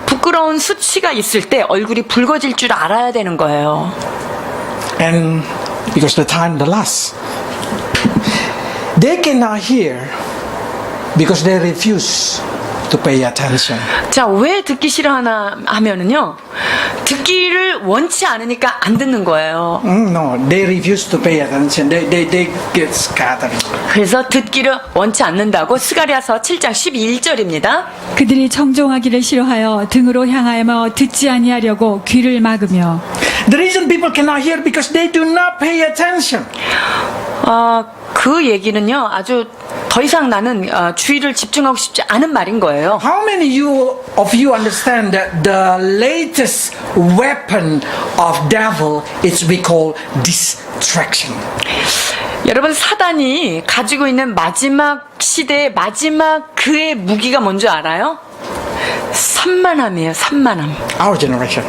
부끄러운 수치가 있을 때 얼굴이 붉어질 줄 알아야 되는 거예요. And because the time the last, they cannot hear because they refuse to pay attention. 자, 왜 듣기 싫어하나 하면은요. 듣기를 원치 않으니까 안 듣는 거예요. No, they refuse to pay attention. They get scattered. 그래서 듣기를 원치 않는다고 스가랴서 7장 12절입니다. 그들이 청종하기를 싫어하여 등으로 향하여 듣지 아니하려고 귀를 막으며 The reason people cannot hear because they do not pay attention. 그 얘기는요. 아주 더 이상 나는 주의를 집중하고 싶지 않은 말인 거예요. How many of you understand that the latest weapon of devil is we call distraction? 여러분 사단이 가지고 있는 마지막 시대의 마지막 그의 무기가 뭔지 알아요? 산만함이에요. 산만함. Our generation,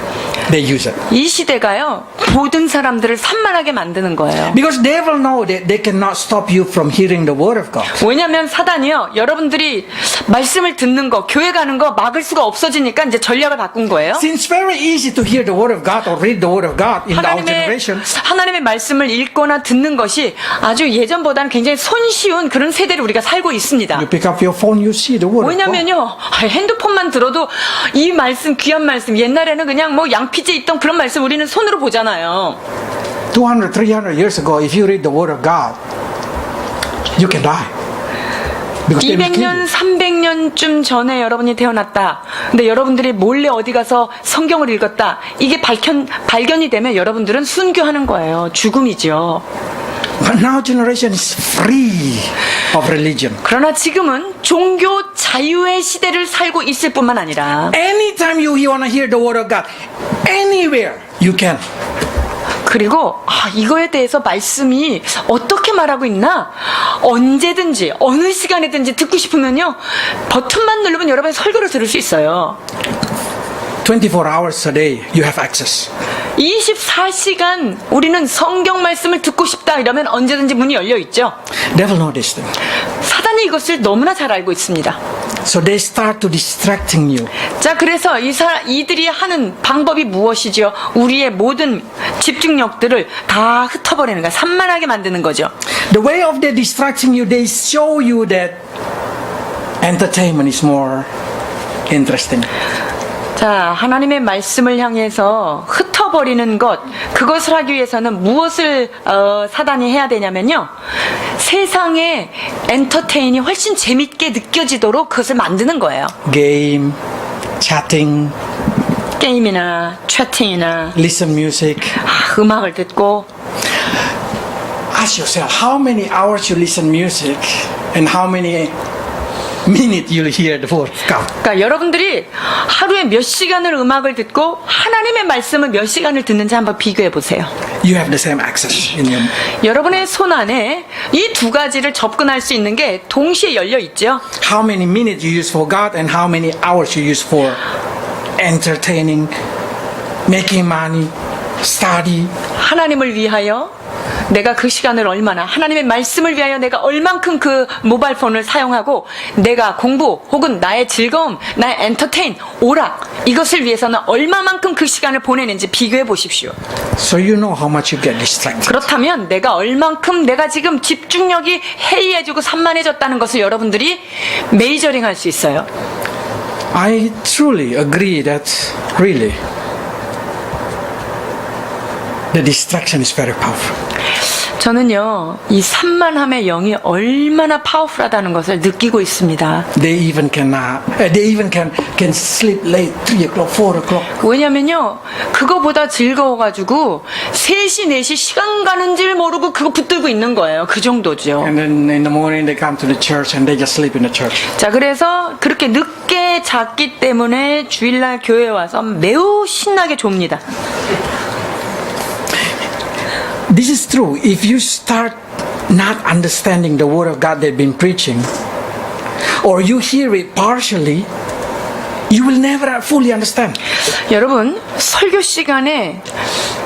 they use it. 이 시대가요. 모든 사람들을 산만하게 만드는 거예요. Because devil know that they cannot stop you from hearing the word of God. 왜냐하면 사단이요. 여러분들이 말씀을 듣는 거, 교회 가는 거 막을 수가 없어지니까 이제 전략을 바꾼 거예요. Since very easy to hear the word of God or read the word of God in our generation, 하나님의 말씀을 읽거나 듣는 것이 아주 예전보다는 굉장히 손쉬운 그런 세대를 우리가 살고 있습니다. you pick up your phone, you see the word of God. 왜냐면요, 핸드폰만 들어도 이 말씀, 귀한 말씀, 옛날에는 그냥 뭐 양피지에 있던 그런 말씀 우리는 손으로 보잖아요. 200, 300 years ago, if you read the word of God, you can die. Because they will kill 200년, you. 300년쯤 전에 여러분이 태어났다. 근데 여러분들이 몰래 어디 가서 성경을 읽었다. 이게 발견이 되면 여러분들은 순교하는 거예요. 죽음이죠. But now generation is free of religion. 그러나 지금은 종교 자유의 시대를 살고 있을 뿐만 아니라 Anytime you want to hear the word of God, anywhere you can. 그리고 이거에 대해서 말씀이 어떻게 말하고 있나 언제든지 어느 시간에든지 듣고 싶으면요 버튼만 누르면 여러분이 설교를 들을 수 있어요. 24 hours a day you have access. 24시간 우리는 성경 말씀을 듣고 싶다 이러면 언제든지 문이 열려 있죠. Devil know this thing. 사단이 이것을 너무나 잘 알고 있습니다. So they start to distracting you. 자, 그래서 이들이 하는 방법이 무엇이죠? 우리의 모든 집중력들을 다 흩어버리는 거야. 산만하게 만드는 거죠. The way of their distracting you, they show you that entertainment is more interesting. 자, 하나님의 말씀을 향해서 흩어버리는 것, 그것을 하기 위해서는 무엇을 사단이 해야 되냐면요. 세상의 엔터테인이 훨씬 재밌게 느껴지도록 그것을 만드는 거예요. Game, chatting, 게임이나 채팅이나 listen music. 음악을 듣고 Ask yourself how many hours you listen music and how many minutes you hear the word of God. 그러니까 여러분들이 하루에 몇 시간을 음악을 듣고 하나님의 말씀을 몇 시간을 듣는지 한번 비교해 보세요. You have the same access in your. 여러분의 손 안에 이 두 가지를 접근할 수 있는 게 동시에 열려 있죠. How many minutes you use for God and how many hours you use for entertaining, making money, study. 하나님을 위하여 내가 그 시간을 얼마나 하나님의 말씀을 위하여 내가 얼만큼 그 모바일 폰을 사용하고 내가 공부 혹은 나의 즐거움, 나의 엔터테인, 오락 이것을 위해서는 얼마만큼 그 시간을 보내는지 비교해 보십시오. So you know how much you get distracted. 그렇다면 내가 얼만큼 내가 지금 집중력이 해이해지고 산만해졌다는 것을 여러분들이 메이저링 할 수 있어요. I truly agree that really the distraction is very powerful. 저는요, 이 산만함의 영이 얼마나 파워풀하다는 것을 느끼고 있습니다. They even can sleep late, 3 o'clock, 4 o'clock. 왜냐면요, 그거보다 즐거워가지고 3시, 4시 시간 가는 줄 모르고 그거 붙들고 있는 거예요. 그 정도죠. And then in the morning they come to the church and they just sleep in the church. 자, 그래서 그렇게 늦게 잤기 때문에 주일날 교회에 와서 매우 신나게 좁니다. This is true. If you start not understanding the word of God they've been preaching, or you hear it partially, you will never fully understand. 여러분, 설교 시간에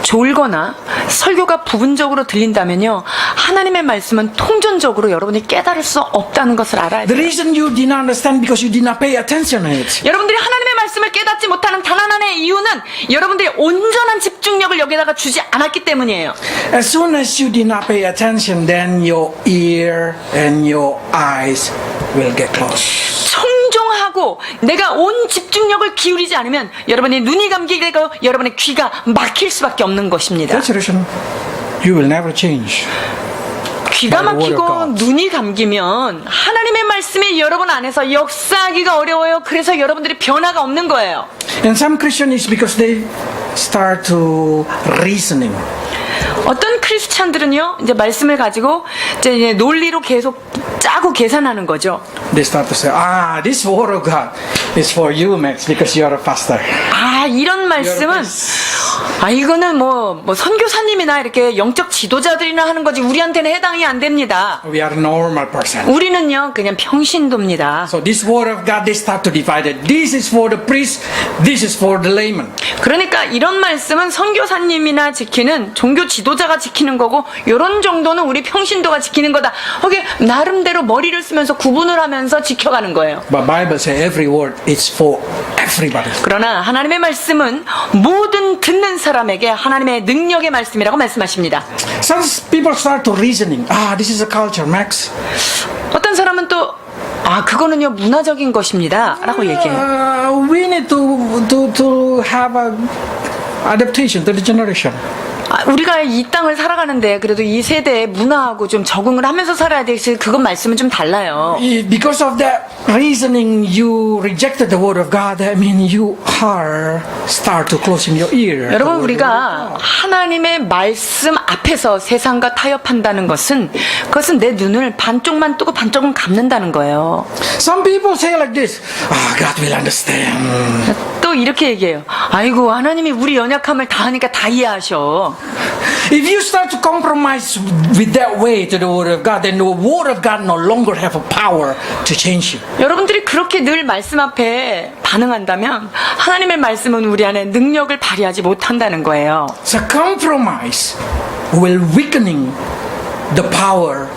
졸거나 설교가 부분적으로 들린다면요, 하나님의 말씀은 통전적으로 여러분이 깨달을 수 없다는 것을 알아야 The 돼요. reason you did not understand because you did not pay attention to it. 여러분들이 하나님의 말씀을 깨닫지 못하는 단 하나의 이유는 여러분들이 온전한 집중력을 여기다가 주지 않았기 때문이에요. As soon as you did not pay attention, then your ear and your eyes will get closed. 청종하고 내가 온 집중력을 기울이지 않으면 여러분의 눈이 감기게 되고 여러분의 귀가 막힐 수밖에 없는 것입니다. That's the reason you will never change. 귀가 By the word of 막히고 God. 눈이 감기면 하나님의 말씀이 여러분 안에서 역사하기가 어려워요. 그래서 여러분들이 변화가 없는 거예요. And some Christians, because they start to reasoning. 어떤 크리스찬들은요, 이제 말씀을 가지고 이제 논리로 계속 짜고 계산하는 거죠. They start to say, this word of God is for you, Max, because you are a pastor. 이런 말씀은 이거는 뭐 선교사님이나 이렇게 영적 지도자들이나 하는 거지 우리한테는 해당이 안 됩니다. We are a normal person. 우리는요 그냥 평신도입니다. So this word of God, they start to divide it. This is for the priest, this is for the layman. 그러니까 이런 말씀은 선교사님이나 지키는 종교 지도자가 지키는 거고 이런 정도는 우리 평신도가 지키는 거다. 거기 나름대로 머리를 쓰면서 구분을 하면서 지켜가는 거예요. But Bible says every word is for everybody. 그러나 하나님의 말씀은 모든 듣는 사람에게 하나님의 능력의 말씀이라고 말씀하십니다. Some people start to reasoning. This is a culture, Max. 어떤 사람은 또 그거는요 문화적인 것입니다 라고 얘기해요. We need to have a adaptation to the generation. 우리가 이 땅을 살아가는데 그래도 이 세대의 문화하고 좀 적응을 하면서 살아야 되지. 그건 말씀은 좀 달라요. Because of that reasoning, you rejected the word of God. I mean, you are start to closing your ear. 여러분, 우리가 하나님의 말씀 앞에서 세상과 타협한다는 것은 그것은 내 눈을 반쪽만 뜨고 반쪽은 감는다는 거예요. Some people say like this, God will understand. 또 이렇게 얘기해요. 아이고, 하나님이 우리 연약함을 다 하니까 다 이해하셔. If you start to compromise with that way to the word of God, then the word of God no longer have a power to change you. 여러분들이 그렇게 늘 말씀 앞에 반응한다면 하나님의 말씀은 우리 안에 능력을 발휘하지 못한다는 거예요. So compromise will weakening the power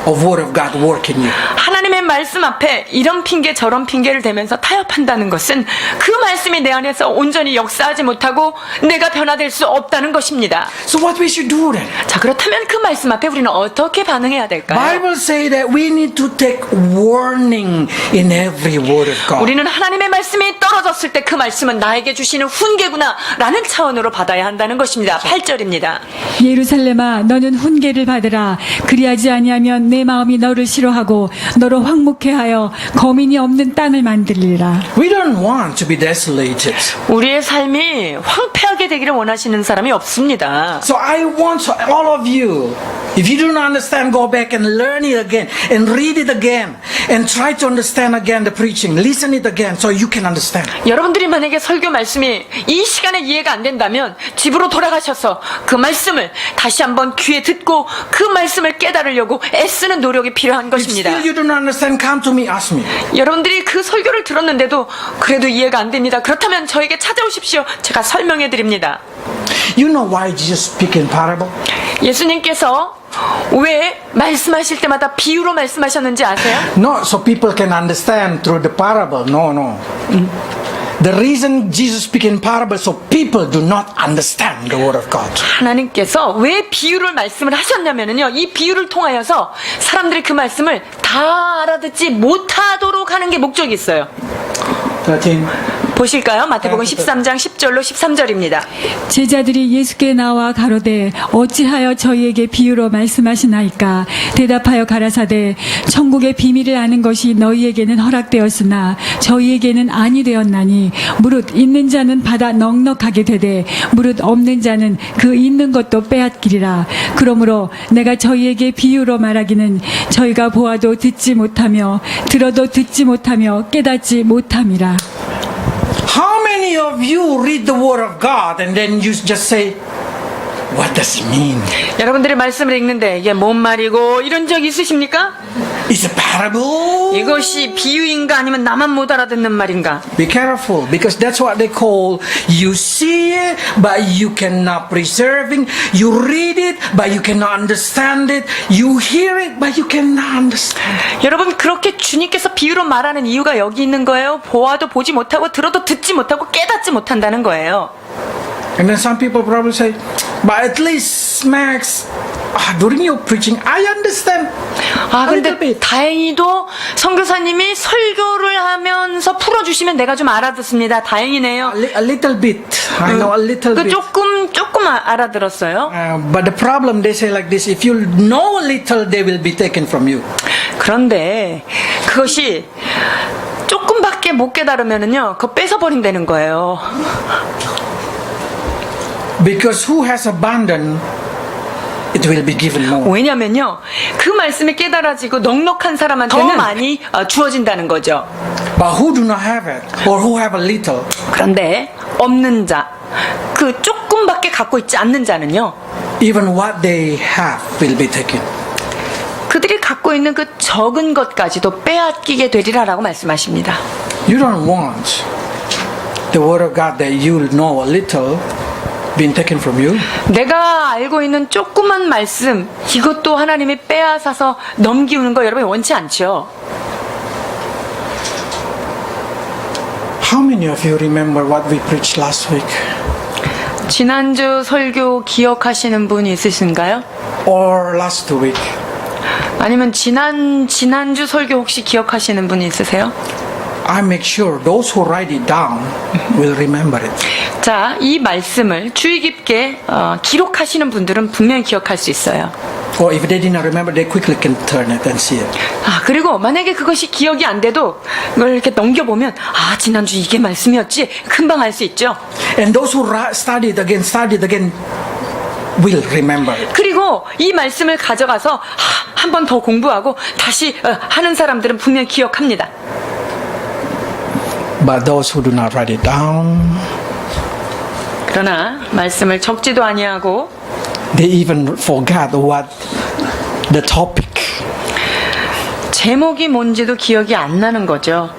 of word of God work in you. 하나님의 말씀 앞에 이런 핑계 저런 핑계를 대면서 타협한다는 것은 그 말씀이 내 안에서 온전히 역사하지 못하고 내가 변화될 수 없다는 것입니다. So what we should do then? 자, 그렇다면 그 말씀 앞에 우리는 어떻게 반응해야 될까요? Bible say that we need to take warning in every word of God. 우리는 하나님의 말씀이 떨어졌을 때 그 말씀은 나에게 주시는 훈계구나 라는 차원으로 받아야 한다는 것입니다. 8절입니다. 예루살렘아 너는 훈계를 받으라. 그리하지 아니하면 내 마음이 너를 싫어하고 너로 황묵해하여 거민이 없는 땅을 만들리라. We don't want to be desolated. 우리의 삶이 황폐하게 되기를 원하시는 사람이 없습니다. So I want all of you, if you do not understand, go back and learn it again and read it again and try to understand again the preaching. Listen it again so you can understand. 여러분들이 만약에 설교 말씀이 이 시간에 이해가 안 된다면 집으로 돌아가셔서 그 말씀을 다시 한번 귀에 듣고 그 말씀을 깨달으려고 애쓰는 노력이 필요한 If 것입니다. still you do not understand, come to me, ask me. 여러분들이 그 설교를 들었는데도 그래도 이해가 안 됩니다. 그렇다면 저에게 찾아오십시오. 제가 설명해 드립니다. You know why Jesus speak in parable? 예수님께서 왜 말씀하실 때마다 비유로 말씀하셨는지 아세요? Not so people can understand through the parable. No. The reason Jesus speak in parable so people do not understand the word of God. 하나님께서 왜 비유를 말씀을 하셨냐면요, 이 비유를 통하여서 사람들이 그 말씀을 다 알아듣지 못하도록 하는 게 목적이 있어요. 13. 보실까요? 마태복음 13장 10절로 13절입니다. 제자들이 예수께 나와 가로되 어찌하여 저희에게 비유로 말씀하시나이까 대답하여 가라사대 천국의 비밀을 아는 것이 너희에게는 허락되었으나 저희에게는 아니 되었나니 무릇 있는 자는 받아 넉넉하게 되되 무릇 없는 자는 그 있는 것도 빼앗기리라. 그러므로 내가 저희에게 비유로 말하기는 저희가 보아도 듣지 못하며 들어도 듣지 못하며 깨닫지 못함이라. How many of you read the Word of God and then you just say, what does it mean? 여러분들이 말씀을 읽는데 이게 뭔 말이고 이런 적 있으십니까? Is it parable? 이것이 비유인가 아니면 나만 못 알아듣는 말인가? Be careful because that's what they call you see it but you cannot preserve it. You read it but you cannot understand it. You hear it but you cannot understand it. 여러분 그렇게 주님께서 비유로 말하는 이유가 여기 있는 거예요. 보아도 보지 못하고 들어도 듣지 못하고 깨닫지 못한다는 거예요. And then some people probably say, but at least Max, during your preaching I understand 아 a little 근데 bit. 다행히도 선교사님이 설교를 하면서 풀어주시면 내가 좀 알아듣습니다. 다행이네요. A little bit. I know a little 그 bit. 조금 알아들었어요. But the problem they say like this, if you know a little they will be taken from you. 그런데 그것이 조금밖에 못 깨달으면은요, 그거 뺏어버린다는 거예요. Because who has abundant, it will be given more. 왜냐면요, 그 말씀이 깨달아지고 넉넉한 사람한테는 더 많이 주어진다는 거죠. But who do not have it, or who have a little, 그런데 없는 자, 그 조금밖에 갖고 있지 않는 자는요, even what they have will be taken. 그들이 갖고 있는 그 적은 것까지도 빼앗기게 되리라라고 말씀하십니다. You don't want the word of God that you know a little being taken from you. 내가 알고 있는 조그만 말씀, 이것도 하나님이 빼앗아서 넘기는 거 여러분이 원치 않죠? How many of you remember what we preached last week? 지난주 설교 기억하시는 분이 있으신가요? Or last week? 아니면 지난주 설교 혹시 기억하시는 분이 있으세요? I make sure those who write it down will remember it. 자, 이 말씀을 주의 깊게 기록하시는 분들은 분명히 기억할 수 있어요. Or if they did not remember, they quickly can turn it and see it. 아, 그리고 만약에 그것이 기억이 안 돼도 그걸 이렇게 넘겨보면 아, 지난주 이게 말씀이었지? 금방 알 수 있죠. And those who study it again will remember it. 그리고 이 말씀을 가져가서 한 번 더 공부하고 다시 하는 사람들은 분명히 기억합니다. But those who do not write it down, 그러나 말씀을 적지도 아니하고 they even forgot what the topic. 제목이 뭔지도 기억이 안 나는 거죠.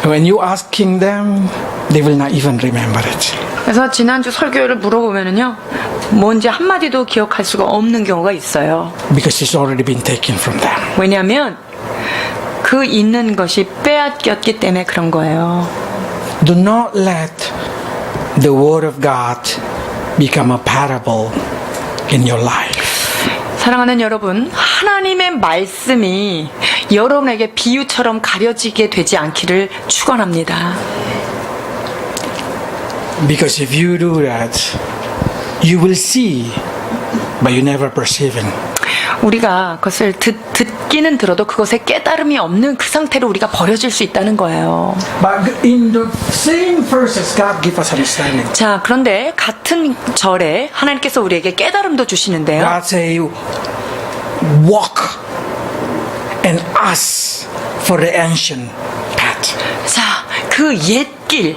When you asking them, they will not even remember it. 그래서 지난주 설교를 물어보면은요, 뭔지 한마디도 기억할 수가 없는 경우가 있어요. Because it's already been taken from them. 왜냐하면 그 있는 것이 빼앗겼기 때문에 그런 거예요. Do not let the word of God become a parable in your life. 사랑하는 여러분, 하나님의 말씀이 여러분에게 비유처럼 가려지게 되지 않기를 축원합니다. Because if you do that, you will see, but you never perceiving. 우리가 그것을 듣기는 들어도 그것에 깨달음이 없는 그 상태로 우리가 버려질 수 있다는 거예요. But in the same verses, God give us understanding. 자, 그런데 같은 절에 하나님께서 우리에게 깨달음도 주시는데요. God say, walk and ask for the ancient path. 자, 그 옛길,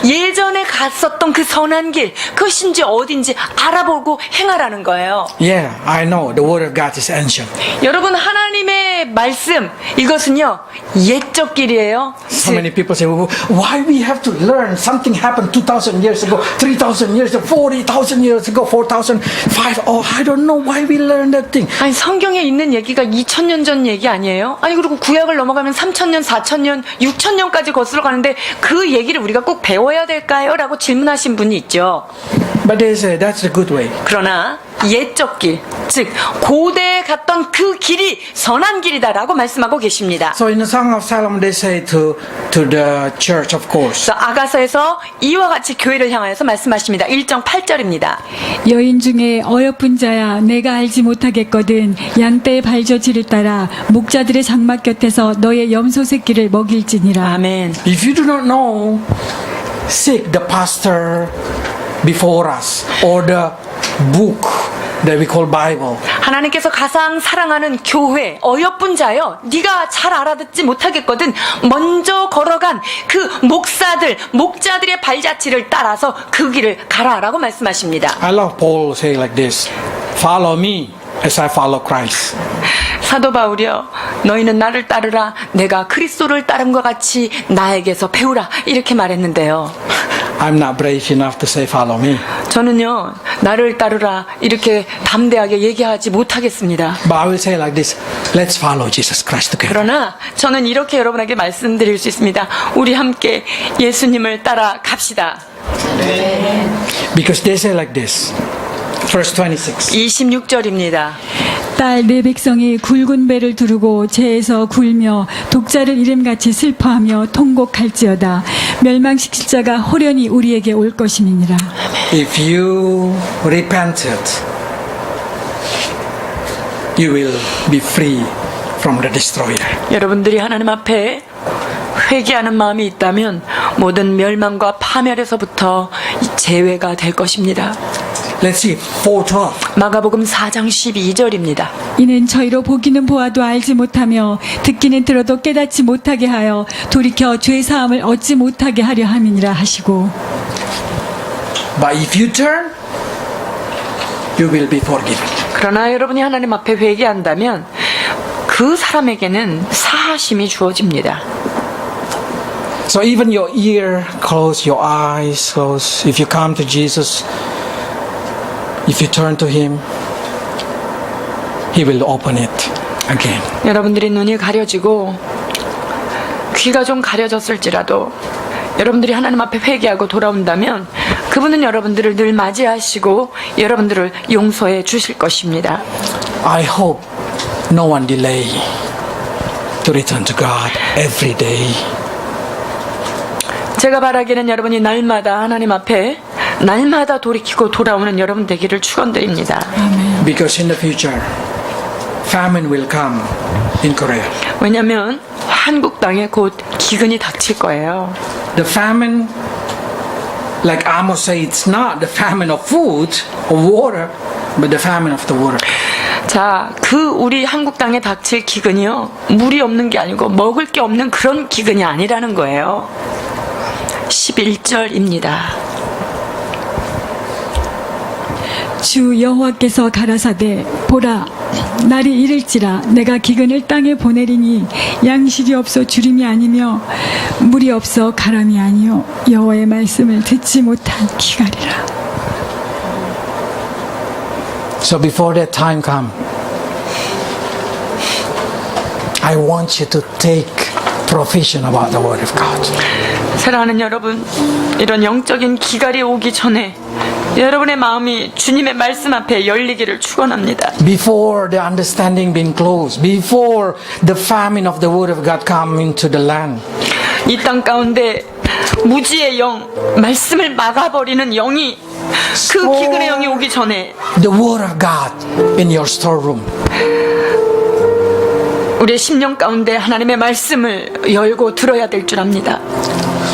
예전에 갔었던 그 선한 길, 그것인지 어딘지 알아보고 행하라는 거예요. Yeah, I know the word of God is ancient. 여러분, 하나님의 말씀, 이것은요, 옛적 길이에요. So many people say, well, why we have to learn something happened 2,000 years ago, 3,000 years ago, 40,000 years ago, 4,005. Oh, I don't know why we learn that thing. 아니, 성경에 있는 얘기가 2000년 전 얘기 아니에요? 아니, 그리고 구약을 넘어가면 3000년, 4000년, 6000년까지 거슬러 가는데 그 얘기를 우리가 꼭 배워야 될까요? 라고 질문하신 분이 있죠. But they say that's the good way. 그러나 옛적 길, 즉 고대에 갔던 그 길이 선한 길이다라고 말씀하고 계십니다. So in the Song of Solomon, they say to the church, of course, 그래서 아가서에서 이와 같이 교회를 향하여서 말씀하십니다. 1장 8절입니다. 여인 중에 어여쁜 자야 내가 알지 못하겠거든 양떼의 발저지를 따라 목자들의 장막 곁에서 너의 염소 새끼를 먹일지니라. 아멘. if you do not know, seek the pastor before us or the book that we call Bible. 하나님께서 가장 사랑하는 교회 어여쁜 자여 네가 잘 알아듣지 못하겠거든 먼저 걸어간 그 목자들의 발자취를 따라서 그 길을 가라라고 말씀하십니다. I love Paul saying like this, follow me as I follow Christ. 사도 바울이여 너희는 나를 따르라 내가 그리스도를 따름과 같이 나에게서 배우라 이렇게 말했는데요. I'm not brave enough to say follow me. 저는요 나를 따르라 이렇게 담대하게 얘기하지 못하겠습니다. But I will say like this, let's follow Jesus Christ together. 그러나 저는 이렇게 여러분에게 말씀드릴 수 있습니다. 우리 함께 예수님을 따라 갑시다. Because they say like this, verse 26. 26절입니다. 딸 내 백성이 굵은 배를 두르고 죄에서 굴며 독자를 이름같이 슬퍼하며 통곡할지어다. 멸망시킬 자가 호련히 우리에게 올 것임이니라. If you repented, you will be free from the destroyer. 여러분들이 하나님 앞에 회개하는 마음이 있다면 모든 멸망과 파멸에서부터 제외가 될 것입니다. Let's see, 4:12. 마가복음 4장 12절입니다. 이는 저희로 보기는 보아도 알지 못하며 듣기는 들어도 깨닫지 못하게 하여 돌이켜 죄 사함을 얻지 못하게 하려 함이니라 하시고 But if you turn, you will be forgiven. 그러나 여러분이 하나님 앞에 회개한다면 그 사람에게는 사하심이 주어집니다. So even your ear close, your eyes close. If you come to Jesus, if you turn to Him, He will open it again. 여러분들이 눈이 가려지고 귀가 좀 가려졌을지라도 여러분들이 하나님 앞에 회개하고 돌아온다면 그분은 여러분들을 늘 맞이하시고 여러분들을 용서해 주실 것입니다. I hope no one delay to return to God every day. 제가 바라기는 여러분이 날마다 하나님 앞에 날마다 돌이키고 돌아오는 여러분 되기를 축원드립니다. Because in the future, famine will come in Korea. 왜냐하면 한국 땅에 곧 기근이 닥칠 거예요. The famine, like Amos said, it's not the famine of food or water, but the famine of the water. 자, 그 우리 한국 땅에 닥칠 기근이요. 물이 없는 게 아니고 먹을 게 없는 그런 기근이 아니라는 거예요. 11절입니다. 주 여호와께서 가라사대 보라 날이 이를지라 내가 기근을 땅에 보내리니 양식이 없어 주림이 아니며 물이 없어 가람이 아니요 여호와의 말씀을 듣지 못한 기갈이라. So before that time come, I want you to take provision about the Word of God. 사랑하는 여러분, 이런 영적인 기갈이 오기 전에 여러분의 마음이 주님의 말씀 앞에 열리기를 축원합니다. Before the understanding being closed, before the famine of the Word of God come into the land, 이 땅 가운데 무지의 영, 말씀을 막아버리는 영이 그 기근의 영이 오기 전에 the Word of God in your storeroom. 우리의 심령 가운데 하나님의 말씀을 열고 들어야 될 줄 압니다.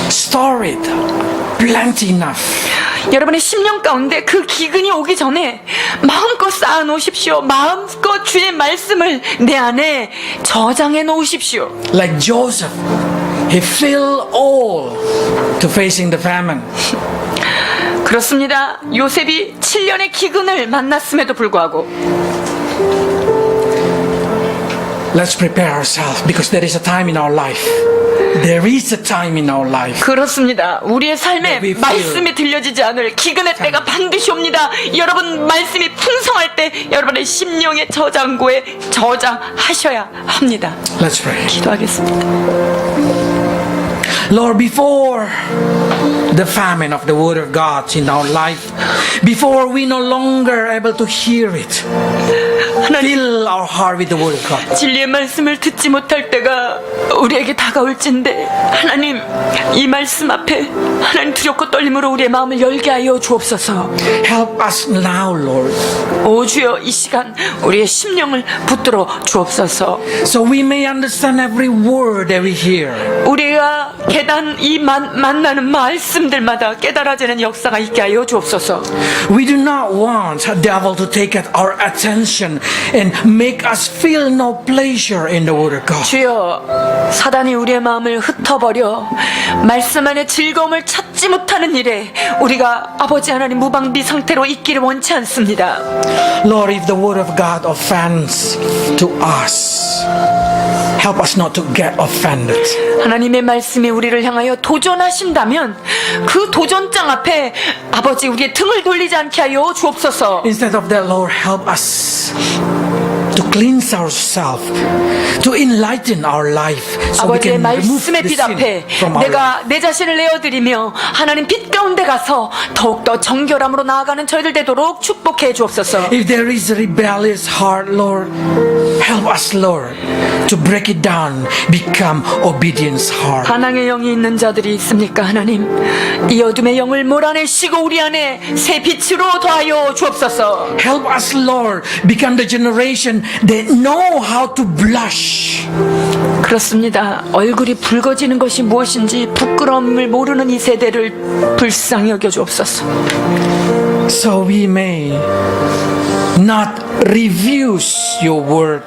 Store it plenty enough. 여러분의 심령 가운데 그 기근이 오기 전에 마음껏 쌓아 놓으십시오. 마음껏 주의 말씀을 내 안에 저장해 놓으십시오. Like Joseph, he filled all to facing the famine. 그렇습니다. 요셉이 7년의 기근을 만났음에도 불구하고 Let's prepare ourselves because there is a time in our life. There is a time in our life. 그렇습니다. 우리의 삶에 Yeah, we feel- 말씀이 들려지지 않을 기근의 때가 반드시 옵니다. 여러분 말씀이 풍성할 때 여러분의 심령의 저장고에 저장하셔야 합니다. Let's pray. 기도하겠습니다. Lord, before the famine of the Word of God in our life, before we no longer able to hear it. Fill our heart with the word of God. 진리의 말씀을 듣지 못할 때가 우리에게 다가올진데 하나님 이 말씀 앞에 하나님 두렵고 떨림으로 우리의 마음을 열게 하여 주옵소서. Help us now, Lord, 오 주여 이 시간 우리의 심령을 붙들어 주옵소서. so we may understand every word that we hear. 우리가 만나는 말씀들마다 깨달아지는 역사가 있게 하여 주옵소서. We do not want the devil to take our attention and make us feel no pleasure in the word of God. 주여 사단이 우리의 마음을 흩어버려 말씀 안에 즐거움을 찾지 못하는 일에 우리가 아버지 하나님 무방비 상태로 있기를 원치 않습니다. Lord, if the word of God offends to us, help us not to get offended. 하나님의 말씀이 우리를 향하여 도전하신다면 그 도전장 앞에 아버지 우리의 등을 돌리지 않게 하여 주옵소서. Instead of that, Lord, help us to cleanse ourselves, to enlighten our life, so we 아버지의 can remove 말씀의 the 빛 sin 앞에 from our life. 내가 내 자신을 내어드리며 하나님 빛 가운데 가서 더욱더 정결함으로 나아가는 저희들 되도록 축복해 주옵소서. If there is a rebellious heart, Lord, help us, Lord, to break it down, become obedience heart. 반항의 영이 있는 자들이 있습니까 하나님? 이 어둠의 영을 몰아내시고 우리 안에 새 빛으로 더하여 주옵소서. Help us, Lord, become the generation that know how to blush. 그렇습니다. 얼굴이 붉어지는 것이 무엇인지 부끄러움을 모르는 이 세대를 불쌍히 여겨 주옵소서. So we may not refuse your word.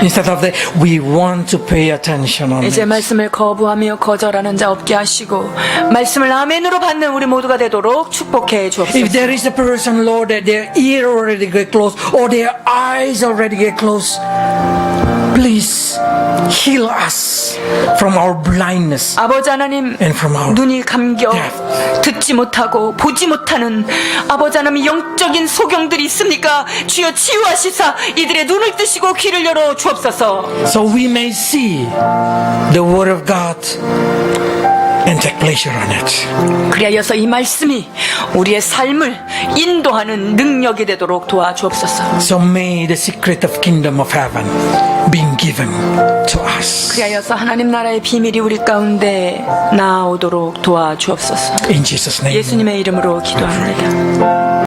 Instead of that, we want to pay attention on 이제 it. 말씀을 거부하며 거절하는 자 없게 하시고 말씀을 아멘으로 받는 우리 모두가 되도록 축복해 If 주옵소서. there is a person, Lord, that their ear already get closed or their eyes already get closed, please heal us from our blindness 아버지 하나님 and from our 눈이 감겨 death. 듣지 못하고 보지 못하는 아버지 하나님 영적인 소경들이 있습니까? 주여 치유하시사 이들의 눈을 뜨시고 귀를 열어 주옵소서. So we may see the word of God and take pleasure on it. 그리하여서 이 말씀이 우리의 삶을 인도하는 능력이 되도록 도와주옵소서. So may the secret of kingdom of heaven be given to us. 그리하여서 하나님 나라의 비밀이 우리 가운데 나오도록 도와주옵소서. In Jesus' name. 예수님의 이름으로 기도합니다.